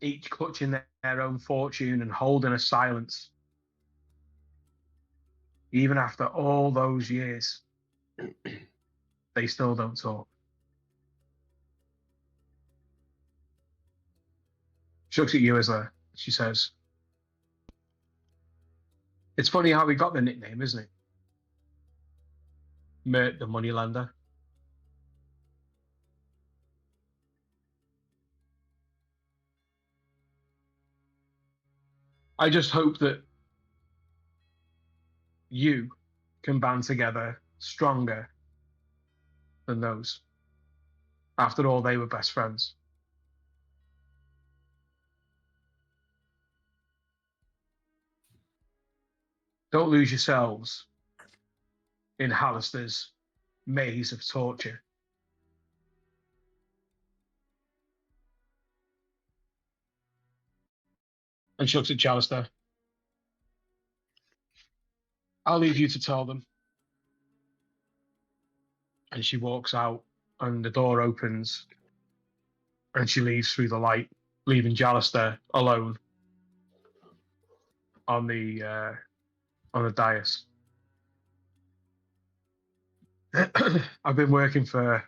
each clutching their own fortune and holding a silence. Even after all those years, they still don't talk. She looks at you, Isla. She says, "It's funny how we got the nickname, isn't it? Mert the Moneylender." I just hope that you can band together stronger than those. After all, they were best friends. Don't lose yourselves in Hallister's maze of torture. And she looks at Chalister. I'll leave you to tell them. And she walks out, and the door opens, and she leaves through the light, leaving Chalister alone on the dais. I've been working for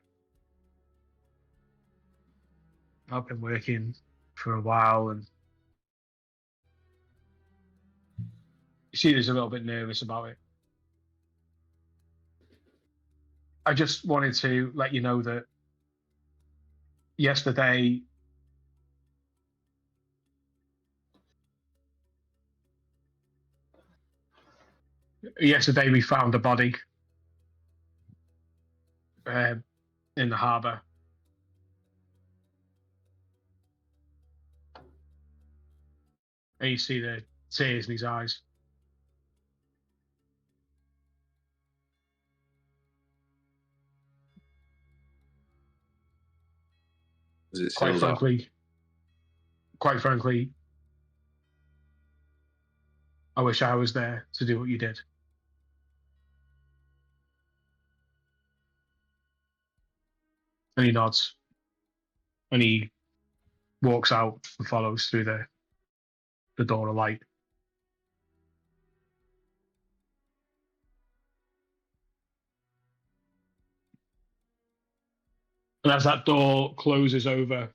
a while, and she is a little bit nervous about it. I just wanted to let you know that yesterday we found a body in the harbour. And you see the tears in his eyes. Was it Quite silver? frankly, I wish I was there to do what you did. And he nods. And he walks out and follows through the door of light. And as that door closes over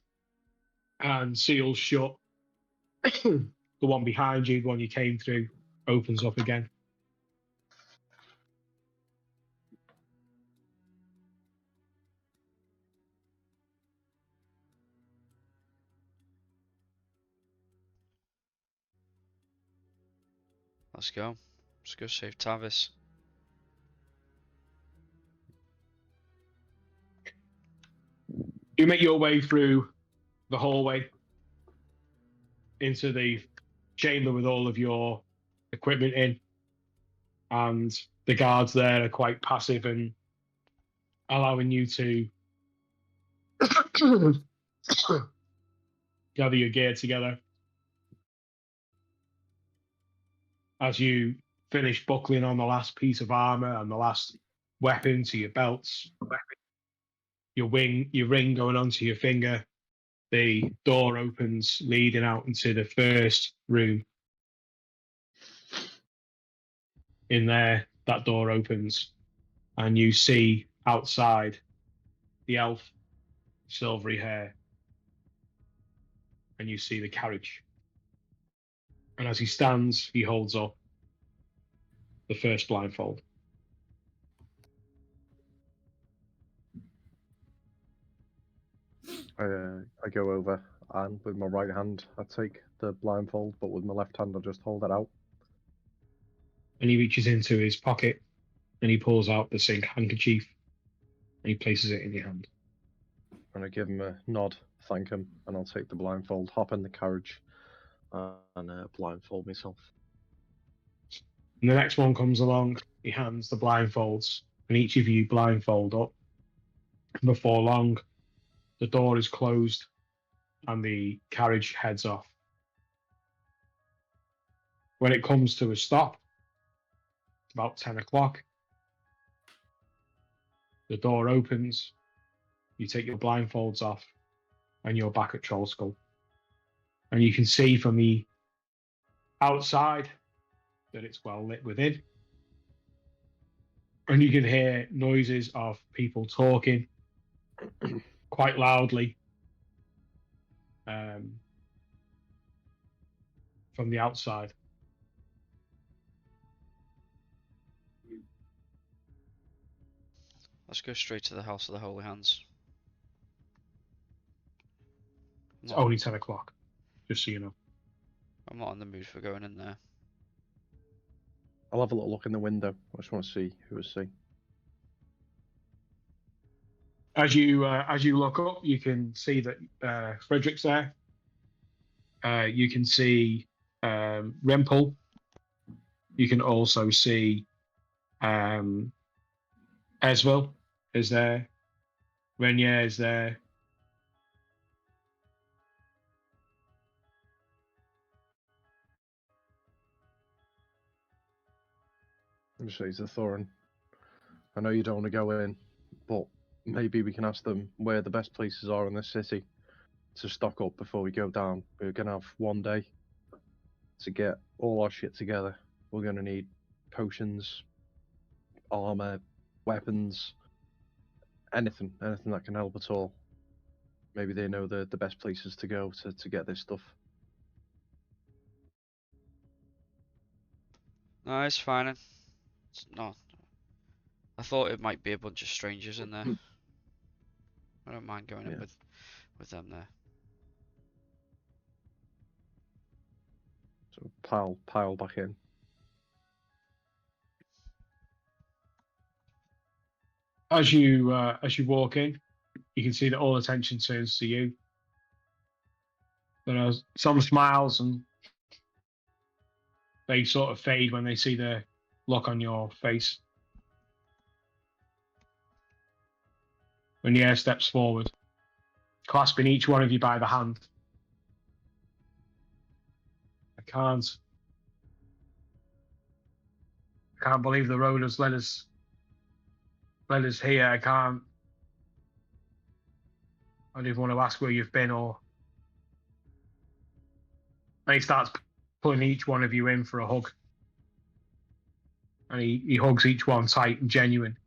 and seals shut, the one behind you, the one you came through, opens up again. Let's go. Let's go save Tavis. You make your way through the hallway into the chamber with all of your equipment in, and the guards there are quite passive and allowing you to gather your gear together. As you finish buckling on the last piece of armor and the last weapon to your belts, your ring going onto your finger, the door opens, leading out into the first room. In there, that door opens, and you see outside the elf, silvery hair, and you see the carriage. And as he stands, he holds up the first blindfold. I go over and with my right hand I take the blindfold, but with my left hand I just hold it out. And he reaches into his pocket and he pulls out the sink handkerchief and he places it in your hand. And I give him a nod, thank him, and I'll take the blindfold, hop in the carriage, and blindfold myself. And the next one comes along, he hands the blindfolds, and each of you blindfold up. And before long, the door is closed and the carriage heads off. When it comes to a stop, it's about 10 o'clock. The door opens, you take your blindfolds off, and you're back at Troll Skull. And you can see from the outside that it's well lit within. And you can hear noises of people talking quite loudly from the outside. Let's go straight to the House of the Holy Hands. It's only 10 o'clock, just so you know. I'm not in the mood for going in there. I'll have a little look in the window. I just want to see who I see. As you look up, you can see that Frederick's there. You can see Rempel. You can also see Eswell is there. Renier is there. I'm just saying to Thorin, I know you don't want to go in, but maybe we can ask them where the best places are in the city to stock up before we go down. We're going to have one day to get all our shit together. We're going to need potions, armor, weapons, anything that can help at all. Maybe they know the best places to go to get this stuff. No, it's fine. It's not. I thought it might be a bunch of strangers in there. I don't mind going in with them there. So pile back in. As you walk in, you can see that all attention turns to you. There are some smiles, and they sort of fade when they see the look on your face. When the air steps forward, clasping each one of you by the hand. I can't believe the road has led us here. I can't I don't even want to ask where you've been or. And he starts pulling each one of you in for a hug. And he hugs each one tight and genuine.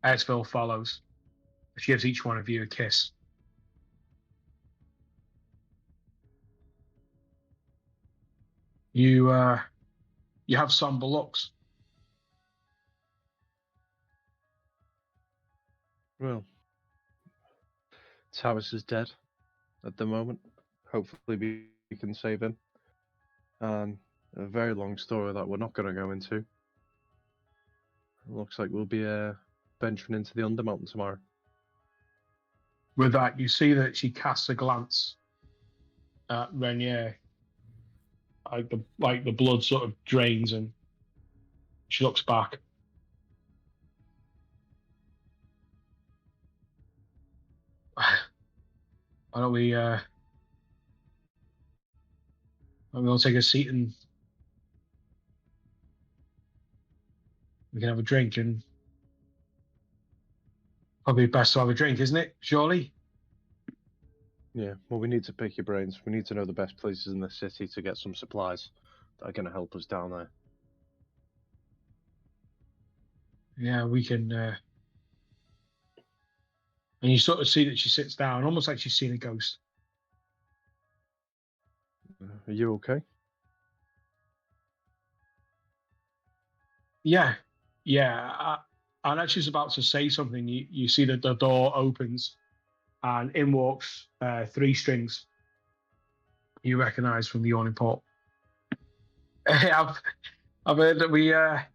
Esville follows. She gives each one of you a kiss. You have somber looks. Well, Tavis is dead at the moment. Hopefully we can save him. And a very long story that we're not going to go into. It looks like we'll be venturing into the Undermountain tomorrow. With that, you see that she casts a glance at Renier. Like the blood sort of drains and she looks back. Why don't we we'll take a seat and we can have a drink, and probably best to have a drink, isn't it? Surely? Yeah, well, we need to pick your brains. We need to know the best places in the city to get some supplies that are going to help us down there. Yeah, we can. And you sort of see that she sits down, almost like she's seen a ghost. Are you okay? Yeah. And as she's about to say something, you see that the door opens and in walks 3 strings you recognise from the Yawning Port. I've heard that we're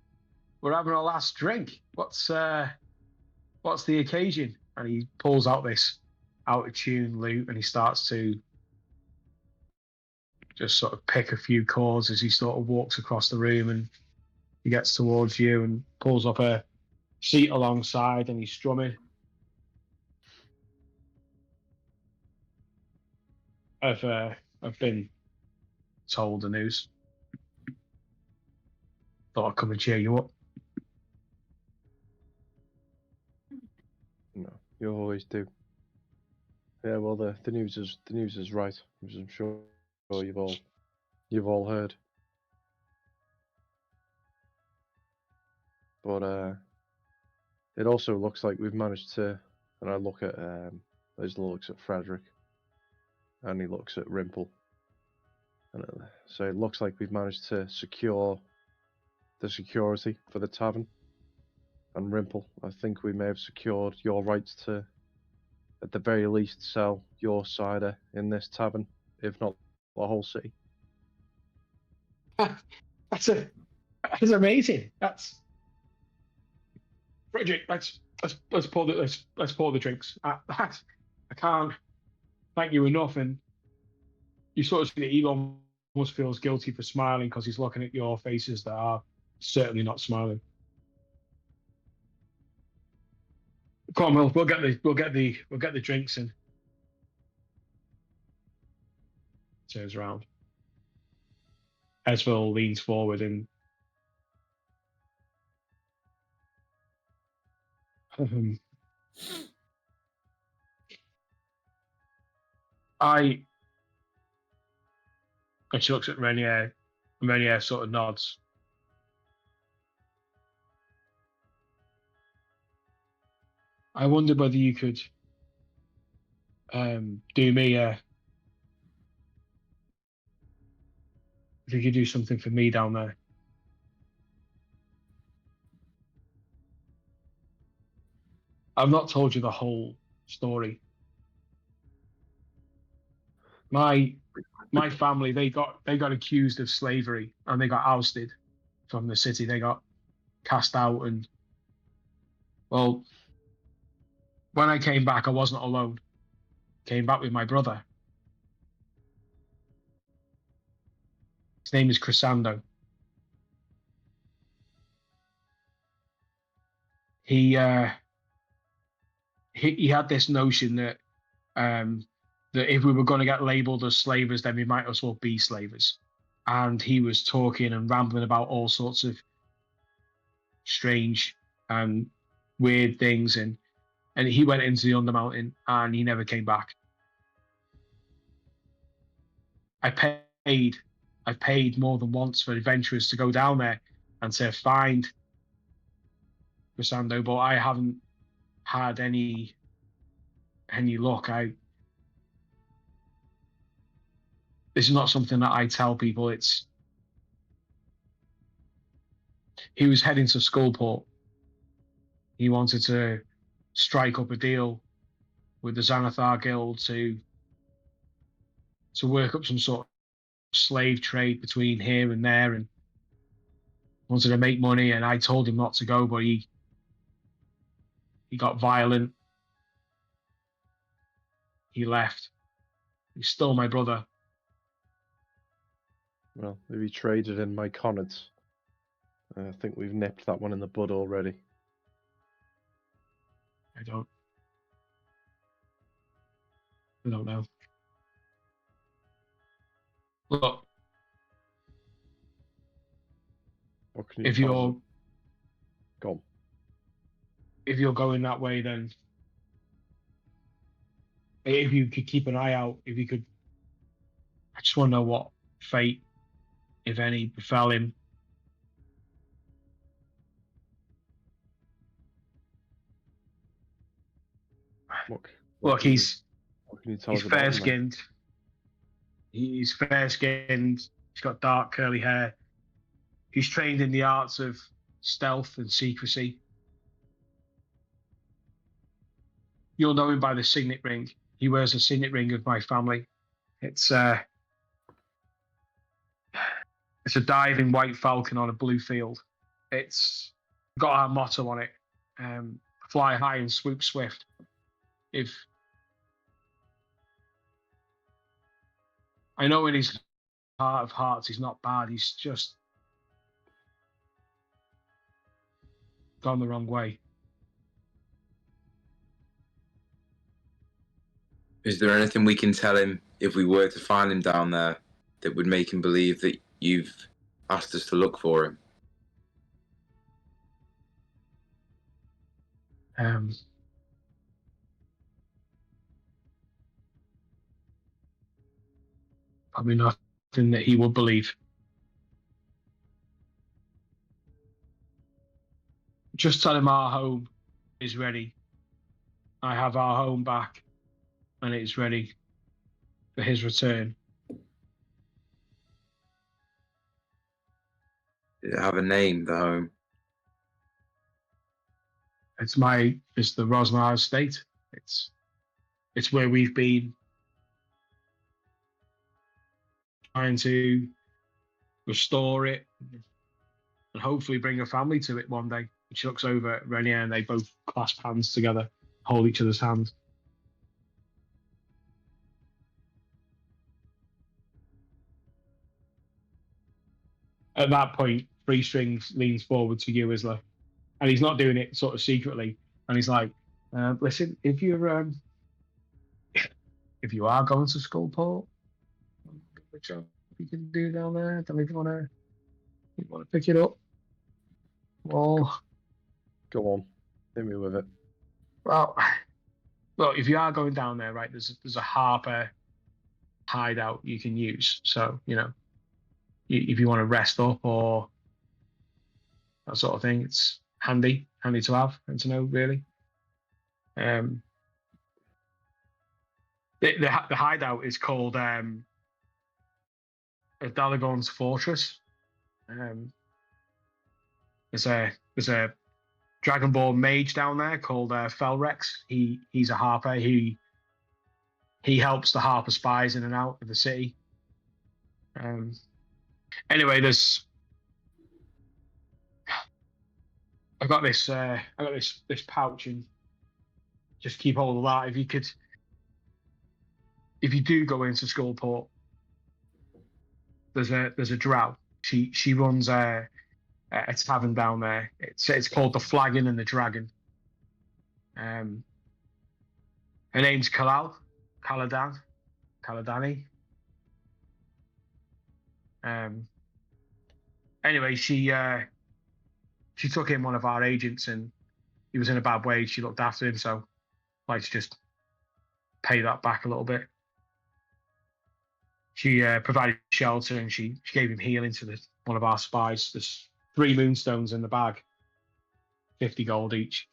having our last drink. What's the occasion? And he pulls out this out of tune lute and he starts to just sort of pick a few chords as he sort of walks across the room, and he gets towards you and pulls up a seat alongside and he's strumming. I've been told the news. Thought I'd come and cheer you up. No, you always do. Yeah, well, the news is right, as I'm sure you've all heard. But it also looks like we've managed to. And I look at looks at Frederick, and he looks at Rimple, and so it looks like we've managed to secure the security for the tavern. And Rimple, I think we may have secured your rights to, at the very least, sell your cider in this tavern, if not the whole city. That's amazing. That's Frederick. Let's pour the drinks. I can't thank you enough. And you sort of see that he almost feels guilty for smiling because he's looking at your faces that are certainly not smiling. Come on, we'll get the drinks in. Turns around. Esville leans forward and and she looks at Renier, and Renier sort of nods. I wonder whether you could do me if you could do something for me down there. I've not told you the whole story. My family, they got accused of slavery and they got ousted from the city. They got cast out, and well, when I came back, I wasn't alone. Came back with my brother. His name is Crescendo. He had this notion that that if we were going to get labelled as slavers, then we might as well be slavers. And he was talking and rambling about all sorts of strange and weird things. And and he went into the Undermountain and he never came back. I've paid more than once for adventurers to go down there and to find Rosando, but I haven't had any luck. This is not something that I tell people. He was heading to Skullport. He wanted to strike up a deal with the Xanathar Guild to work up some sort of slave trade between here and there, and wanted to make money. And I told him not to go, but he got violent. He left. He stole my brother. Well, if he traded in my connets, I think we've nipped that one in the bud already. I don't know. Look, What can you if tell you're us? Go on. if you're going that way, then if you could keep an eye out, if you could, I just want to know what fate, if any, befell him. Look, he's what can you tell us about fair him, mate? skinned. He's fair skinned. He's got dark curly hair. He's trained in the arts of stealth and secrecy. You'll know him by the signet ring. He wears a signet ring of my family. It's a diving white falcon on a blue field. It's got our motto on it: fly high and swoop swift. If I know in his heart of hearts he's not bad, he's just gone the wrong way. Is there anything we can tell him if we were to find him down there that would make him believe that you've asked us to look for him? Probably nothing that he would believe. Just tell him our home is ready. I have our home back, and it's ready for his return. Did it have a name, the home? It's the Rosnar estate. It's where we've been trying to restore it and hopefully bring a family to it one day. And she looks over at Renier and they both clasp hands together, hold each other's hands. At that point, Three Strings leans forward to you, Isla, and he's not doing it sort of secretly. And he's like, "Listen, if you are going to Skullport, which you can do down there, don't if you want to pick it up, or Go on. Hit me with it. well, look, if you are going down there, right, there's a Harper hideout you can use. So if you want to rest up or that sort of thing, it's handy to have and to know, really. The hideout is called Dalagon's Fortress. There's a Dragonborn mage down there called Felrex. He's a Harper. He helps the Harper spies in and out of the city. Anyway, I got this pouch, and just keep hold of that. If you do go into Skullport, there's a drow. She runs a tavern down there. It's called the Flagon and the Dragon. Her name's Kaladani. Anyway, she took in one of our agents, and he was in a bad way. She looked after him, so like to just pay that back a little bit. She provided shelter and she gave him healing to one of our spies. There's 3 moonstones in the bag, 50 gold each.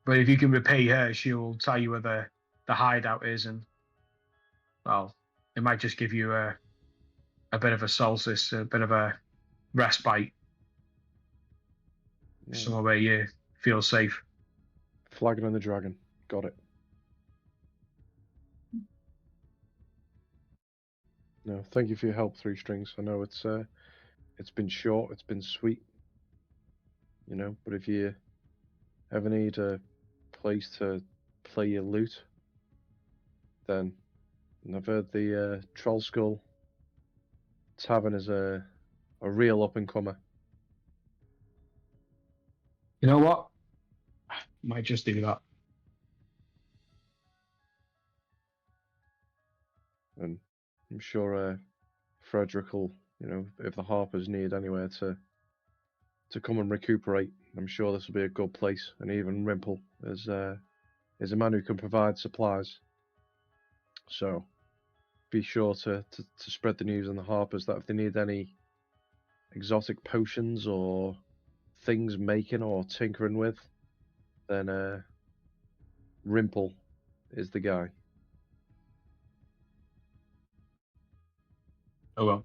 But if you can repay her, she'll tell you where the hideout is, and well, it might just give you a bit of a solstice, a bit of a respite, somewhere where you feel safe. Flagon and the Dragon. Got it. No, thank you for your help, Three Strings. I know it's been short, it's been sweet, you know. But if you ever need a place to play your lute, then I've heard the Troll Skull Tavern is a real up and comer. You know what? Might just do that. And I'm sure Frederick will, you know, if the Harpers need anywhere to come and recuperate, I'm sure this will be a good place. And even Rimple is a man who can provide supplies. So be sure to spread the news on the Harpers that if they need any exotic potions or things making or tinkering with, then Rimple is the guy. Oh well.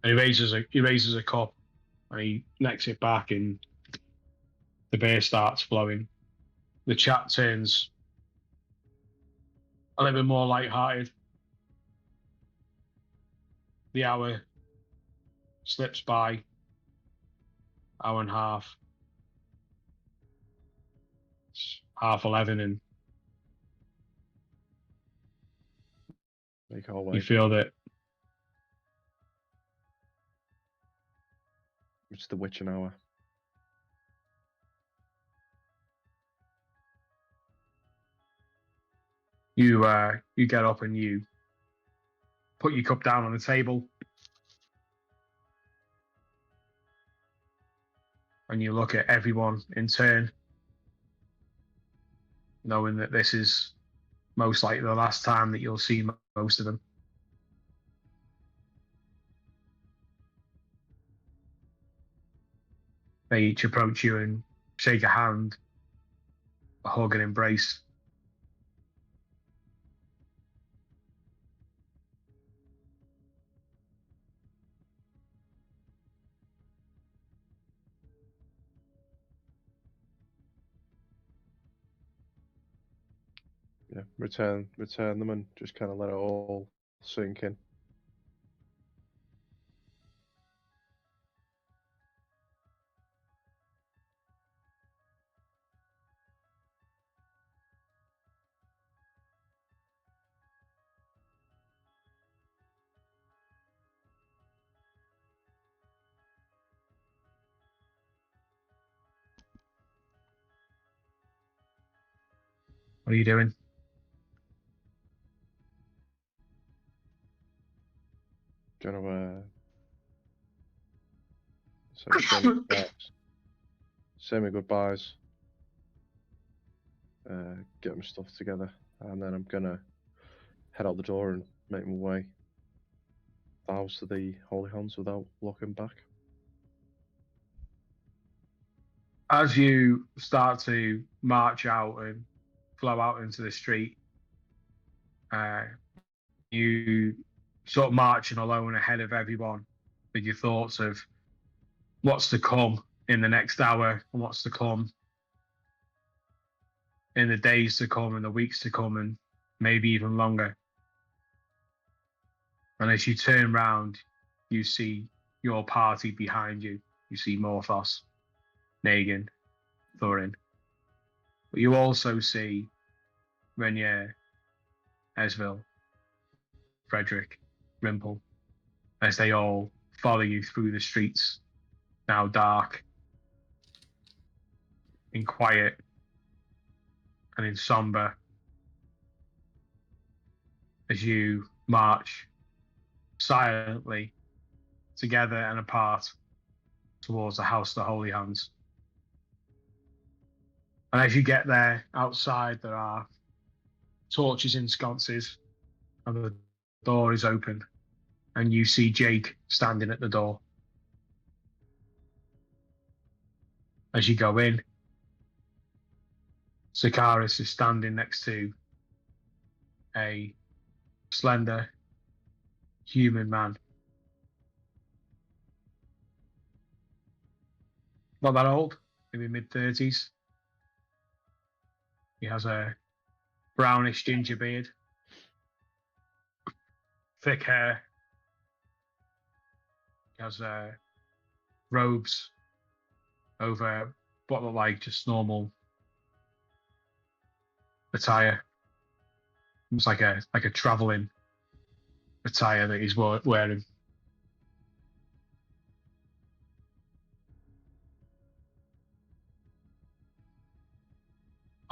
And he raises a cup and he necks it back and the beer starts flowing. The chat turns a little bit more light-hearted. The hour slips by, hour and a half. It's 11:30 and Make our way. you feel that It's the witching hour. you get up and you put your cup down on the table and you look at everyone in turn, knowing that this is most likely the last time that you'll see most of them. They each approach you and shake a hand, a hug and embrace. Yeah, return them and just kind of let it all sink in. What are you doing? Gonna say my goodbyes. Say my goodbyes. Get my stuff together, and then I'm gonna head out the door and make my way the house to the Holy Hands without looking back. As you start to march out and flow out into the street, you sort of marching alone ahead of everyone with your thoughts of what's to come in the next hour and what's to come in the days to come and the weeks to come and maybe even longer. And as you turn round, you see your party behind you. You see Morphos, Negan, Thorin. But you also see Renier, Esville, Frederick, Rimple, as they all follow you through the streets, now dark, in quiet, and in somber, as you march silently, together and apart, towards the House of the Holy Hands. And as you get there, outside there are torches in sconces, and the door is open, and you see Jake standing at the door. As you go in, Sakaris is standing next to a slender human man. Not that old, maybe mid-30s. He has a brownish ginger beard, thick hair. He has robes over what look like just normal attire. It's like a traveling attire that he's wearing.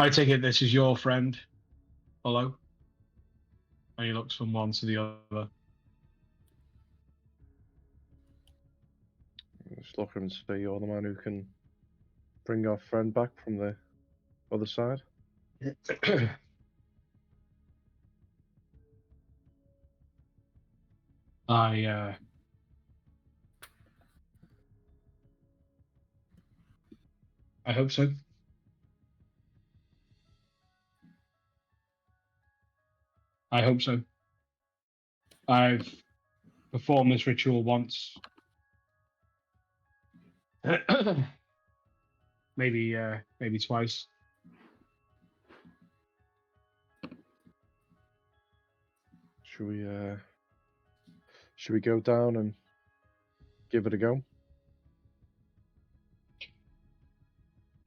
I take it this is your friend. Hello. And he looks from one to the other. Just look at him and say, "You're the man who can bring our friend back from the other side." I hope so. I hope so. I've performed this ritual once. maybe twice. Should we go down and give it a go?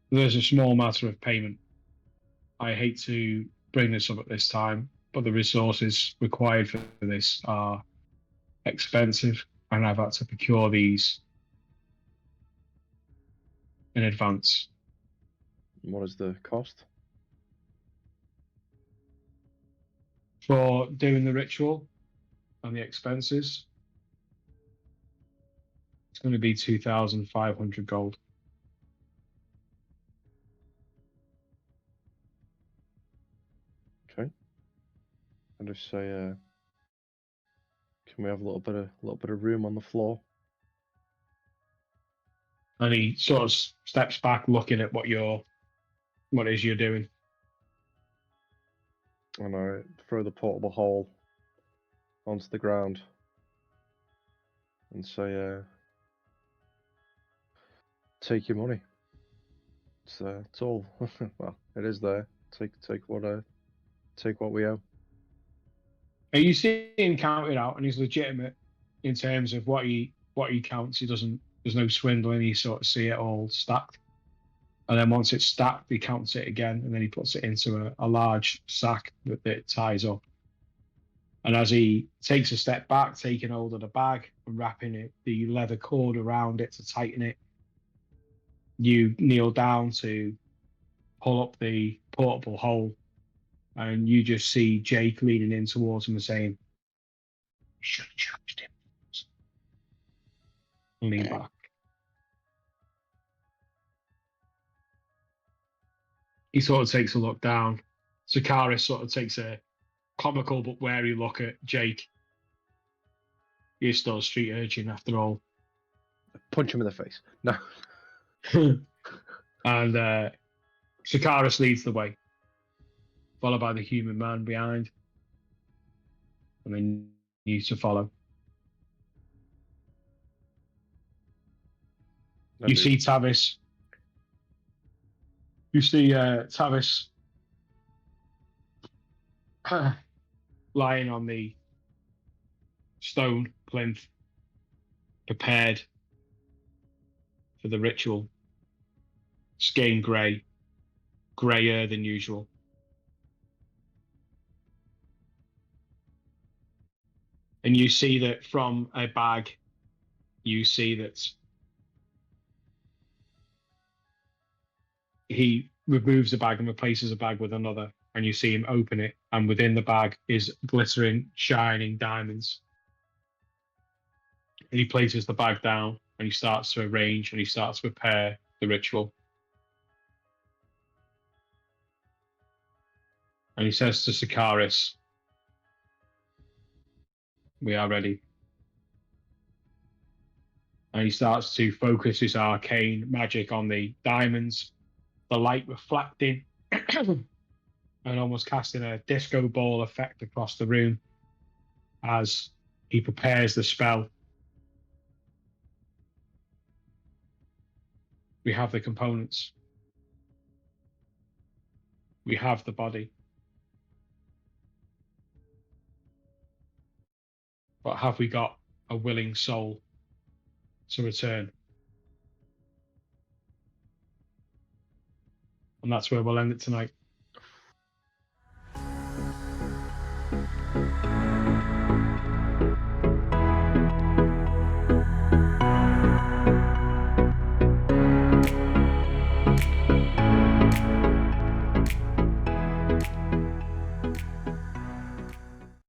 There's a small matter of payment. I hate to bring this up at this time, but the resources required for this are expensive, and I've had to procure these in advance. What is the cost? For doing the ritual and the expenses, it's going to be 2,500 gold. Okay. And just say, can we have a little bit of room on the floor? And he sort of steps back, looking at what it is you're doing. And I throw the portable hole onto the ground and say, take your money. It's all well, it is there. Take what we owe. And you see him count it out, and he's legitimate in terms of what he counts. There's no swindling. You sort of see it all stacked, and then once it's stacked, he counts it again, and then he puts it into a large sack that it ties up. And as he takes a step back, taking hold of the bag and wrapping the leather cord around it to tighten it, you kneel down to pull up the portable hole, and you just see Jake leaning in towards him and saying, "Should have charged him." And lean back. He sort of takes a look down. Sakaris sort of takes a comical but wary look at Jake. You're still a street urchin after all. Punch him in the face. No. And Sakaris leads the way, followed by the human man behind, and then you to follow. You see Tavis. You see Tavis lying on the stone plinth, prepared for the ritual. Skin grey, greyer than usual. And you see that from a bag, you see that he removes the bag and replaces the bag with another, and you see him open it, and within the bag is glittering, shining diamonds. And he places the bag down, and he starts to arrange, and he starts to prepare the ritual. And he says to Sikaris, "We are ready." And he starts to focus his arcane magic on the diamonds, the light reflecting, and almost casting a disco ball effect across the room as he prepares the spell. We have the components. We have the body. But have we got a willing soul to return? And that's where we'll end it tonight.